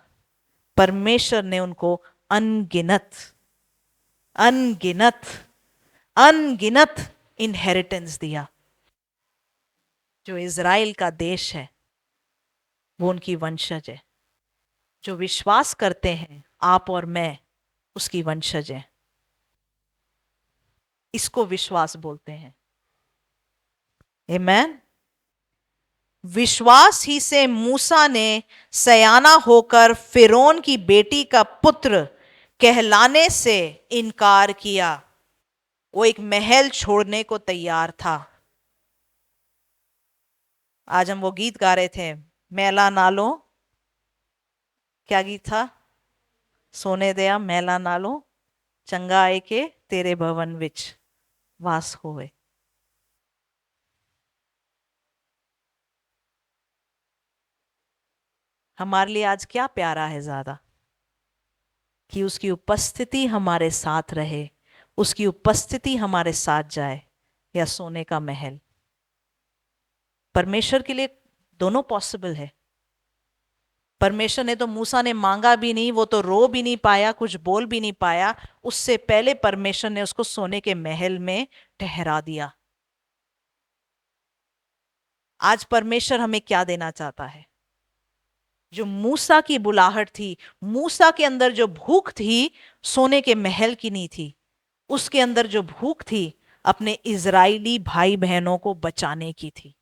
परमेश्वर ने उनको अनगिनत अनगिनत अनगिनत इनहेरिटेंस दिया। जो इज़राइल का देश है वो उनकी वंशज है। जो विश्वास करते हैं, आप और मैं उसकी वंशज हैं। इसको विश्वास बोलते हैं। आमीन। विश्वास ही से मूसा ने सयाना होकर फिरौन की बेटी का पुत्र कहलाने से इनकार किया। वो एक महल छोड़ने को तैयार था। आज हम वो गीत गा रहे थे, मैला नालो, क्या गीत था? सोने दया मैला नालो, चंगा आए के तेरे भवन विच वास होवे। हमारे लिए आज क्या प्यारा है ज्यादा, कि उसकी उपस्थिति हमारे साथ रहे, उसकी उपस्थिति हमारे साथ जाए, या सोने का महल। परमेश्वर के लिए दोनों पॉसिबल है। परमेश्वर ने तो मूसा ने मांगा भी नहीं, वो तो रो भी नहीं पाया, कुछ बोल भी नहीं पाया, उससे पहले परमेश्वर ने उसको सोने के महल में ठहरा दिया। आज परमेश्वर हमें क्या देना चाहता है? जो मूसा की बुलाहट थी, मूसा के अंदर जो भूख थी, सोने के महल की नहीं थी। उसके अंदर जो भूख थी, अपने इजरायली भाई बहनों को बचाने की थी।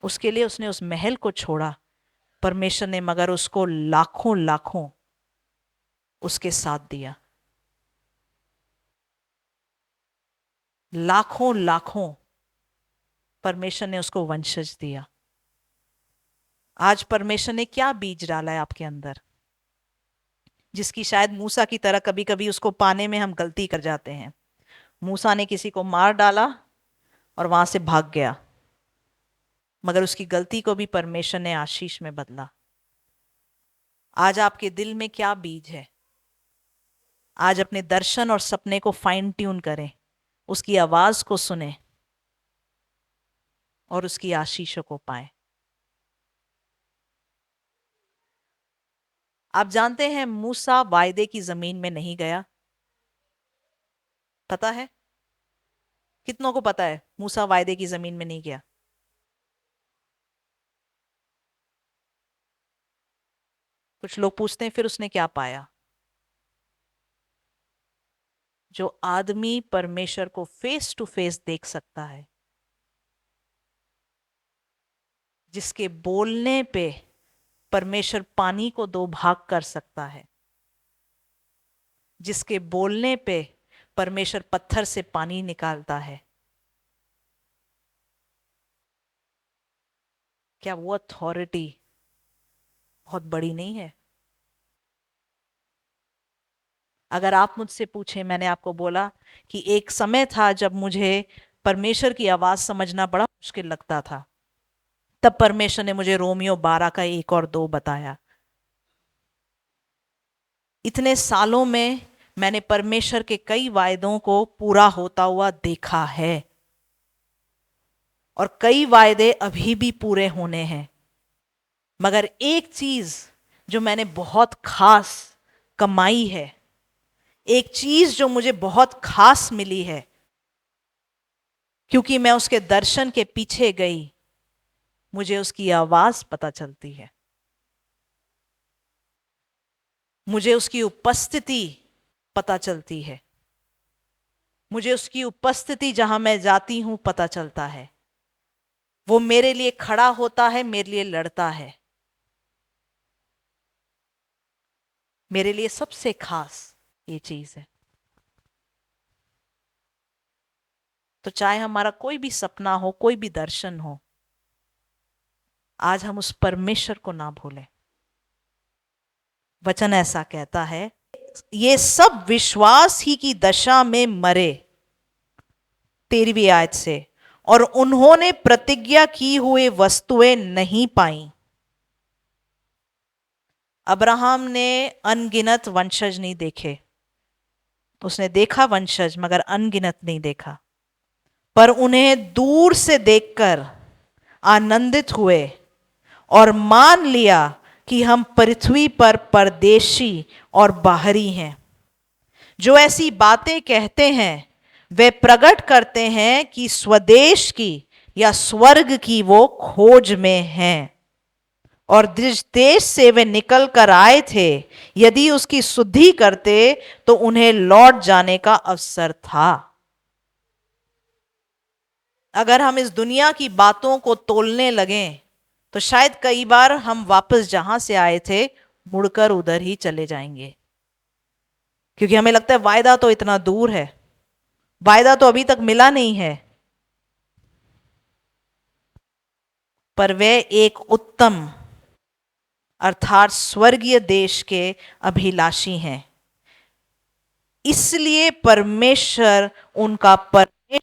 उसके लिए उसने उस महल को छोड़ा परमेश्वर ने, मगर उसको लाखों लाखों उसके साथ दिया। लाखों लाखों परमेश्वर ने उसको वंशज दिया। आज परमेश्वर ने क्या बीज डाला है आपके अंदर? जिसकी शायद मूसा की तरह कभी कभी उसको पाने में हम गलती कर जाते हैं। मूसा ने किसी को मार डाला और वहां से भाग गया, मगर उसकी गलती को भी परमेश्वर ने आशीष में बदला। आज आपके दिल में क्या बीज है? आज अपने दर्शन और सपने को फाइन ट्यून करें, उसकी आवाज को सुने और उसकी आशीषों को पाएं। आप जानते हैं मूसा वायदे की जमीन में नहीं गया। पता है? कितनों को पता है मूसा वायदे की जमीन में नहीं गया? कुछ लोग पूछते हैं फिर उसने क्या पाया। जो आदमी परमेश्वर को फेस टू फेस देख सकता है, जिसके बोलने पे परमेश्वर पानी को दो भाग कर सकता है, जिसके बोलने पे परमेश्वर पत्थर से पानी निकालता है, क्या वो अथॉरिटी बहुत बड़ी नहीं है? अगर आप मुझसे पूछें, मैंने आपको बोला कि एक समय था जब मुझे परमेश्वर की आवाज समझना बड़ा मुश्किल लगता था। तब परमेश्वर ने मुझे रोमियो 12 का 1 और 2 बताया। इतने सालों में मैंने परमेश्वर के कई वायदों को पूरा होता हुआ देखा है, और कई वायदे अभी भी पूरे होने हैं। मगर एक चीज जो मैंने बहुत खास कमाई है, एक चीज जो मुझे बहुत खास मिली है, क्योंकि मैं उसके दर्शन के पीछे गई, मुझे उसकी आवाज पता चलती है, मुझे उसकी उपस्थिति पता चलती है, मुझे उसकी उपस्थिति जहां मैं जाती हूं पता चलता है। वो मेरे लिए खड़ा होता है, मेरे लिए लड़ता है। मेरे लिए सबसे खास ये चीज है। तो चाहे हमारा कोई भी सपना हो, कोई भी दर्शन हो, आज हम उस परमेश्वर को ना भूलें। वचन ऐसा कहता है, ये सब विश्वास ही की दशा में मरे, 13वीं आयत से, और उन्होंने प्रतिज्ञा की हुई वस्तुएं नहीं पाई। अब्राहम ने अनगिनत वंशज नहीं देखे, उसने देखा वंशज मगर अनगिनत नहीं देखा, पर उन्हें दूर से देखकर आनंदित हुए और मान लिया कि हम पृथ्वी पर परदेशी और बाहरी हैं। जो ऐसी बातें कहते हैं वे प्रकट करते हैं कि स्वदेश की या स्वर्ग की वो खोज में हैं, और जिस देश से वे निकल कर आए थे यदि उसकी शुद्धि करते तो उन्हें लौट जाने का अवसर था। अगर हम इस दुनिया की बातों को तोलने लगें तो शायद कई बार हम वापस जहां से आए थे मुड़कर उधर ही चले जाएंगे, क्योंकि हमें लगता है वायदा तो इतना दूर है, वायदा तो अभी तक मिला नहीं है। पर वे एक उत्तम अर्थात स्वर्गीय देश के अभिलाषी हैं, इसलिए परमेश्वर उनका परमेश्वर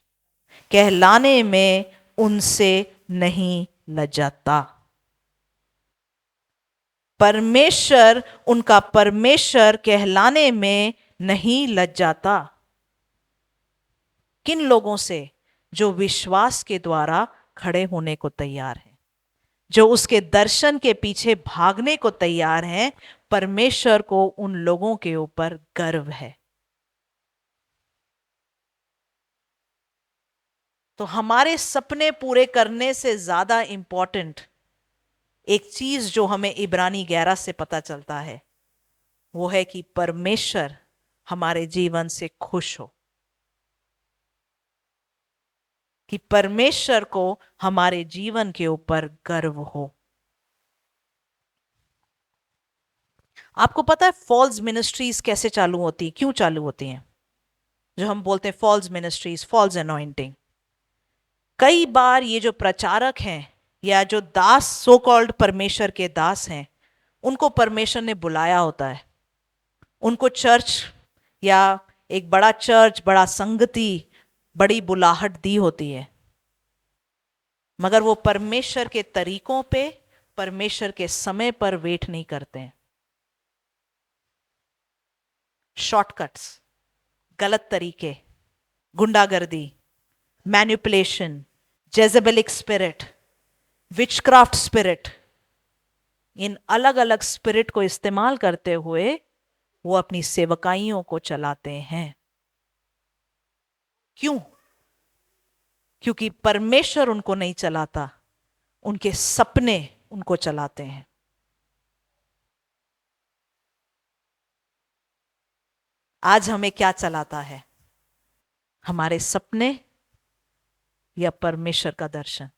कहलाने में उनसे नहीं लजाता। परमेश्वर उनका परमेश्वर कहलाने में नहीं लजाता। किन लोगों से? जो विश्वास के द्वारा खड़े होने को तैयार हैं, जो उसके दर्शन के पीछे भागने को तैयार हैं। परमेश्वर को उन लोगों के ऊपर गर्व है। तो हमारे सपने पूरे करने से ज्यादा इंपॉर्टेंट एक चीज जो हमें इब्रानी 11 से पता चलता है, वो है कि परमेश्वर हमारे जीवन से खुश हो, कि परमेश्वर को हमारे जीवन के ऊपर गर्व हो। आपको पता है फॉल्स मिनिस्ट्रीज कैसे चालू होती हैं, क्यों चालू होती हैं? जो हम बोलते हैं फॉल्स मिनिस्ट्रीज, फॉल्स अनॉइंटिंग। कई बार ये जो प्रचारक हैं या जो दास, सो कॉल्ड परमेश्वर के दास हैं, उनको परमेश्वर ने बुलाया होता है उनको चर्च या एक बड़ा चर्च, बड़ा संगति, बड़ी बुलाहट दी होती है, मगर वो परमेश्वर के तरीकों पे, परमेश्वर के समय पर वेट नहीं करते हैं। शॉर्टकट्स, गलत तरीके, गुंडागर्दी, मैनिपुलेशन, जेजेबेलिक स्पिरिट, विचक्राफ्ट स्पिरिट, इन अलग अलग स्पिरिट को इस्तेमाल करते हुए वो अपनी सेवकाइयों को चलाते हैं। क्यों? क्योंकि परमेश्वर उनको नहीं चलाता, उनके सपने उनको चलाते हैं। आज हमें क्या चलाता है? हमारे सपने या परमेश्वर का दर्शन?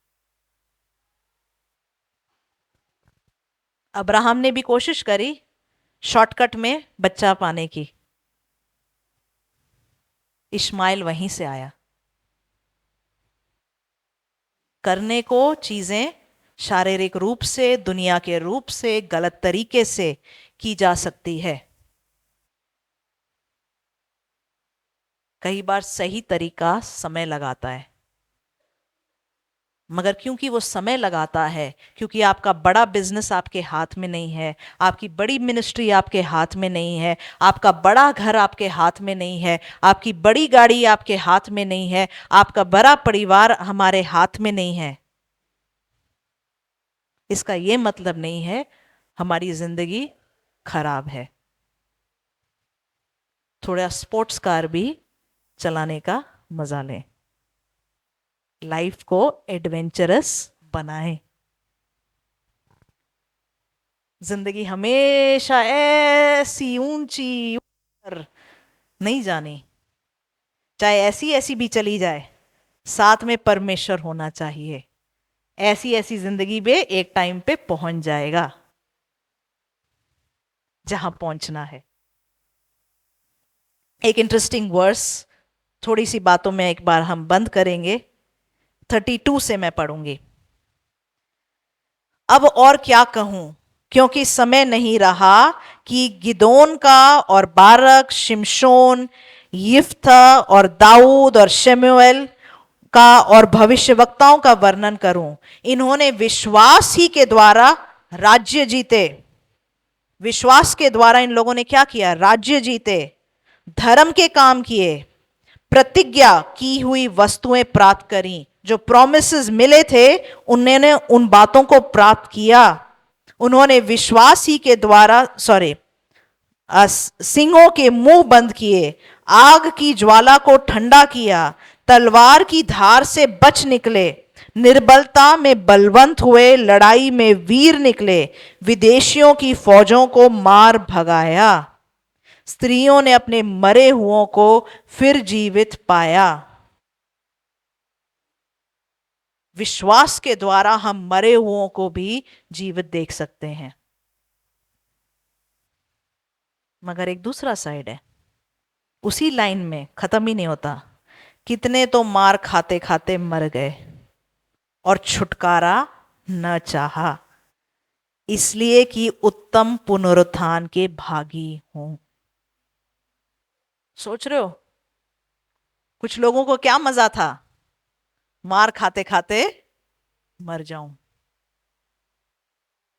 अब्राहम ने भी कोशिश करी शॉर्टकट में बच्चा पाने की, इश्माइल वहीं से आया। करने को चीजें शारीरिक रूप से, दुनिया के रूप से, गलत तरीके से की जा सकती है। कई बार सही तरीका समय लगाता है, मगर क्योंकि वो समय लगाता है, क्योंकि आपका बड़ा बिजनेस आपके हाथ में नहीं है, आपकी बड़ी मिनिस्ट्री आपके हाथ में नहीं है, आपका बड़ा घर आपके हाथ में नहीं है, आपकी बड़ी गाड़ी आपके हाथ में नहीं है, आपका बड़ा परिवार हमारे हाथ में नहीं है, इसका ये मतलब नहीं है हमारी जिंदगी खराब है। थोड़ा स्पोर्ट्स कार भी चलाने का मजा लें, लाइफ को एडवेंचरस बनाएं। जिंदगी हमेशा ऐसी ऊंची ऊपर नहीं जानी, चाहे ऐसी ऐसी भी चली जाए, साथ में परमेश्वर होना चाहिए। ऐसी ऐसी जिंदगी में एक टाइम पे पहुंच जाएगा जहां पहुंचना है। एक इंटरेस्टिंग वर्स, थोड़ी सी बातों में एक बार हम बंद करेंगे, 32 से मैं पढ़ूंगी। अब और क्या कहूं, क्योंकि समय नहीं रहा कि गिदोन का और बारक, शिमशोन, यिफ्था और दाऊद और शमूएल का और भविष्यवक्ताओं का वर्णन करूं। इन्होंने विश्वास ही के द्वारा राज्य जीते। विश्वास के द्वारा इन लोगों ने क्या किया? राज्य जीते, धर्म के काम किए, प्रतिज्ञा की हुई वस्तुएं प्राप्त करी। जो प्रोमिसेस मिले थे उन्होंने उन बातों को प्राप्त किया। उन्होंने विश्वास ही के द्वारा सिंहों के मुंह बंद किए, आग की ज्वाला को ठंडा किया, तलवार की धार से बच निकले, निर्बलता में बलवंत हुए, लड़ाई में वीर निकले, विदेशियों की फौजों को मार भगाया, स्त्रियों ने अपने मरे हुओं को फिर जीवित पाया। विश्वास के द्वारा हम मरे हुओं को भी जीवित देख सकते हैं। मगर एक दूसरा साइड है, उसी लाइन में खत्म ही नहीं होता। कितने तो मार खाते खाते मर गए और छुटकारा न चाहा, इसलिए कि उत्तम पुनरुत्थान के भागी हों। सोच रहे हो कुछ लोगों को क्या मजा था? मार खाते खाते मर जाऊं।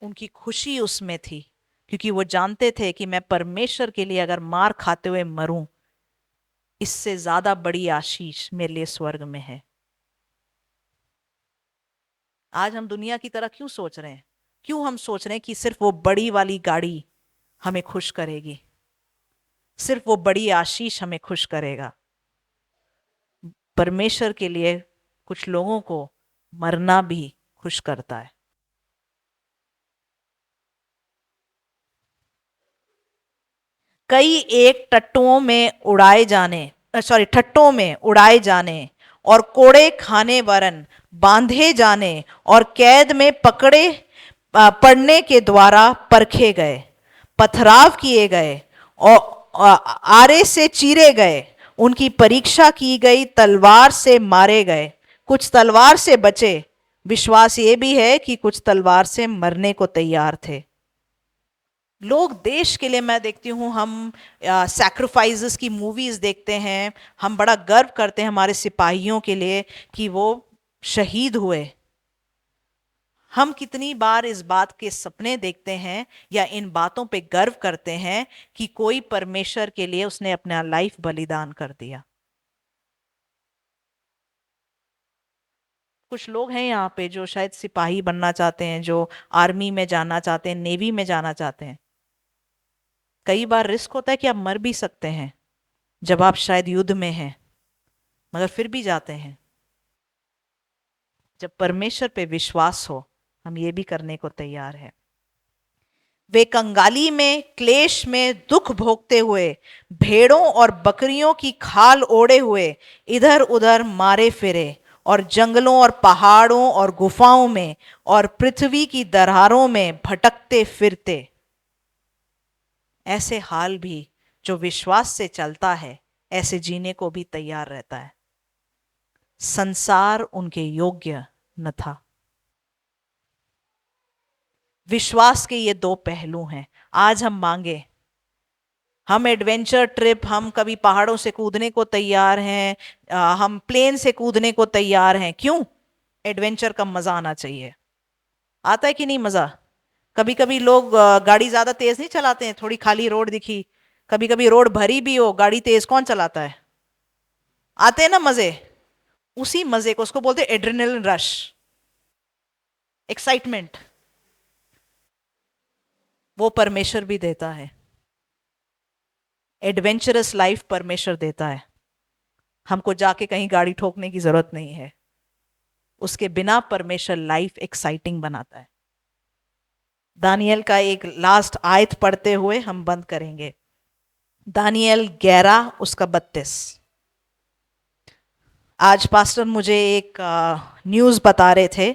उनकी खुशी उसमें थी, क्योंकि वो जानते थे कि मैं परमेश्वर के लिए अगर मार खाते हुए मरूं, इससे ज्यादा बड़ी आशीष मेरे लिए स्वर्ग में है। आज हम दुनिया की तरह क्यों सोच रहे हैं? क्यों हम सोच रहे हैं कि सिर्फ वो बड़ी वाली गाड़ी हमें खुश करेगी, सिर्फ वो बड़ी आशीष हमें खुश करेगा? परमेश्वर के लिए कुछ लोगों को मरना भी खुश करता है। कई एक टट्टुओं में उड़ाए जाने ठट्टों में उड़ाए जाने और कोड़े खाने वरन बांधे जाने और कैद में पकड़े पड़ने के द्वारा परखे गए, पथराव किए गए और आरे से चीरे गए, उनकी परीक्षा की गई, तलवार से मारे गए। कुछ तलवार से बचे, विश्वास ये भी है कि कुछ तलवार से मरने को तैयार थे। लोग देश के लिए, मैं देखती हूँ, हम सैक्रिफाइसेस की मूवीज देखते हैं, हम बड़ा गर्व करते हैं हमारे सिपाहियों के लिए कि वो शहीद हुए। हम कितनी बार इस बात के सपने देखते हैं या इन बातों पे गर्व करते हैं कि कोई परमेश्वर के लिए उसने अपना लाइफ बलिदान कर दिया। कुछ लोग हैं यहाँ पे जो शायद सिपाही बनना चाहते हैं, जो आर्मी में जाना चाहते हैं, नेवी में जाना चाहते हैं। कई बार रिस्क होता है कि आप मर भी सकते हैं जब आप शायद युद्ध में हैं, मगर फिर भी जाते हैं। जब परमेश्वर पे विश्वास हो, हम ये भी करने को तैयार हैं। वे कंगाली में, क्लेश में, दुख भोगते हुए, भेड़ों और बकरियों की खाल ओढ़े हुए इधर उधर मारे फिरे, और जंगलों और पहाड़ों और गुफाओं में और पृथ्वी की दरारों में भटकते फिरते। ऐसे हाल भी जो विश्वास से चलता है, ऐसे जीने को भी तैयार रहता है। संसार उनके योग्य न था। विश्वास के ये दो पहलू हैं। आज हम मांगे, हम एडवेंचर ट्रिप, हम कभी पहाड़ों से कूदने को तैयार हैं, हम प्लेन से कूदने को तैयार हैं। क्यों? एडवेंचर का मजा आना चाहिए। आता है कि नहीं मजा? कभी कभी लोग गाड़ी ज्यादा तेज नहीं चलाते हैं, थोड़ी खाली रोड दिखी, कभी कभी रोड भरी भी हो, गाड़ी तेज कौन चलाता है? आते हैं ना मजे। उसी मजे को, उसको बोलते हैं एड्रेनलिन रश, एक्साइटमेंट। वो परमेश्वर भी देता है। एडवेंचरस लाइफ परमेश्वर देता है। हमको जाके कहीं गाड़ी ठोकने की जरूरत नहीं है। उसके बिना परमेश्वर लाइफ एक्साइटिंग बनाता है। दानियल का एक लास्ट आयत पढ़ते हुए हम बंद करेंगे। दानियल 11 उसका 32। आज पास्टर मुझे एक न्यूज़ बता रहे थे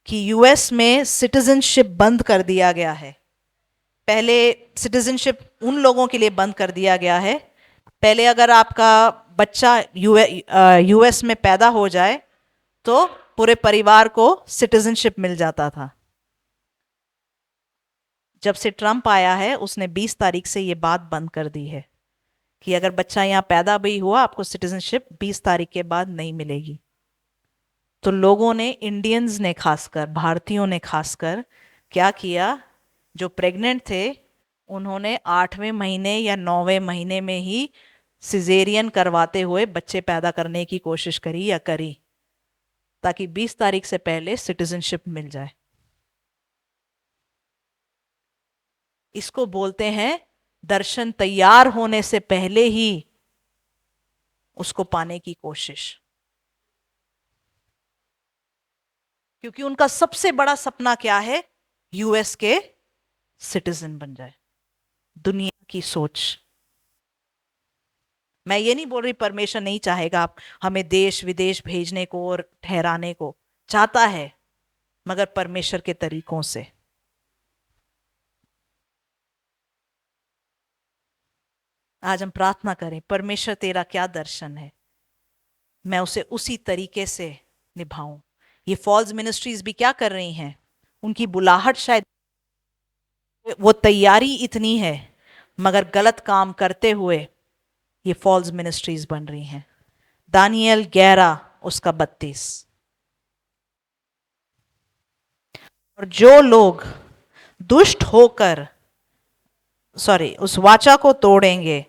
कि यूएस में सिटीजनशिप बंद कर दिया गया है। पहले सिटीजनशिप उन लोगों के लिए बंद कर दिया गया है, पहले अगर आपका बच्चा यूएस में पैदा हो जाए तो पूरे परिवार को सिटीजनशिप मिल जाता था। जब से ट्रंप आया है, उसने 20 तारीख से ये बात बंद कर दी है कि अगर बच्चा यहाँ पैदा भी हुआ, आपको सिटीजनशिप 20 तारीख के बाद नहीं मिलेगी। तो लोगों ने, इंडियंस ने खासकर, भारतीयों ने खासकर क्या किया, जो प्रेग्नेंट थे उन्होंने 8वें महीने या 9वें महीने में ही सिजेरियन करवाते हुए बच्चे पैदा करने की कोशिश करी या करी, ताकि 20 तारीख से पहले सिटीजनशिप मिल जाए। इसको बोलते हैं दर्शन तैयार होने से पहले ही उसको पाने की कोशिश। क्योंकि उनका सबसे बड़ा सपना क्या है? यूएस के सिटीजन बन जाए। दुनिया की सोच। मैं ये नहीं बोल रही परमेश्वर नहीं चाहेगा आप हमें देश विदेश भेजने को और ठहराने को, चाहता है, मगर परमेश्वर के तरीकों से। आज हम प्रार्थना करें, परमेश्वर तेरा क्या दर्शन है, मैं उसे उसी तरीके से निभाऊं। ये फॉल्स मिनिस्ट्रीज भी क्या कर रही हैं? उनकी बुलाहट शायद, वो तैयारी इतनी है, मगर गलत काम करते हुए ये फॉल्स मिनिस्ट्रीज बन रही हैं। दानियल 11 उसका 32। और जो लोग दुष्ट होकर, उस वाचा को तोड़ेंगे,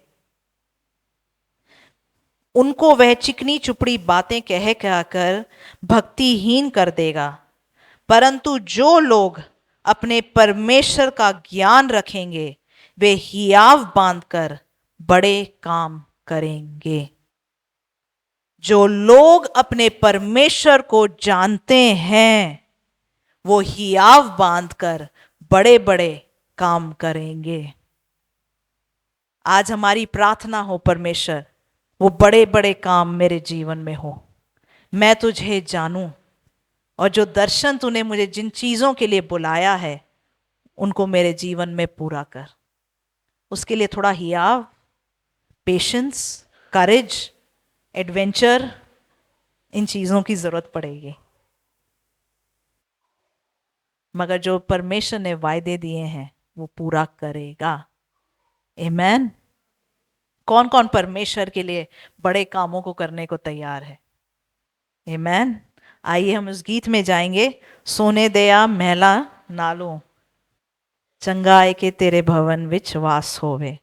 उनको वह चिकनी चुपड़ी बातें कह कहकर भक्तिहीन कर देगा। परंतु जो लोग अपने परमेश्वर का ज्ञान रखेंगे, वे हियाव बांधकर बड़े काम करेंगे। जो लोग अपने परमेश्वर को जानते हैं, वो हियाव बांधकर बड़े बड़े काम करेंगे। आज हमारी प्रार्थना हो, परमेश्वर वो बड़े बड़े काम मेरे जीवन में हो, मैं तुझे जानूं, और जो दर्शन तूने मुझे जिन चीजों के लिए बुलाया है उनको मेरे जीवन में पूरा कर। उसके लिए थोड़ा हियाव, पेशेंस, करेज, एडवेंचर, इन चीजों की जरूरत पड़ेगी। मगर जो परमेश्वर ने वायदे दिए हैं वो पूरा करेगा। आमेन। कौन कौन परमेश्वर के लिए बड़े कामों को करने को तैयार है? आमेन। आइए हम उस गीत में जाएंगे। सोने दया महला नालों, चंगाए के तेरे भवन विच वास होवे।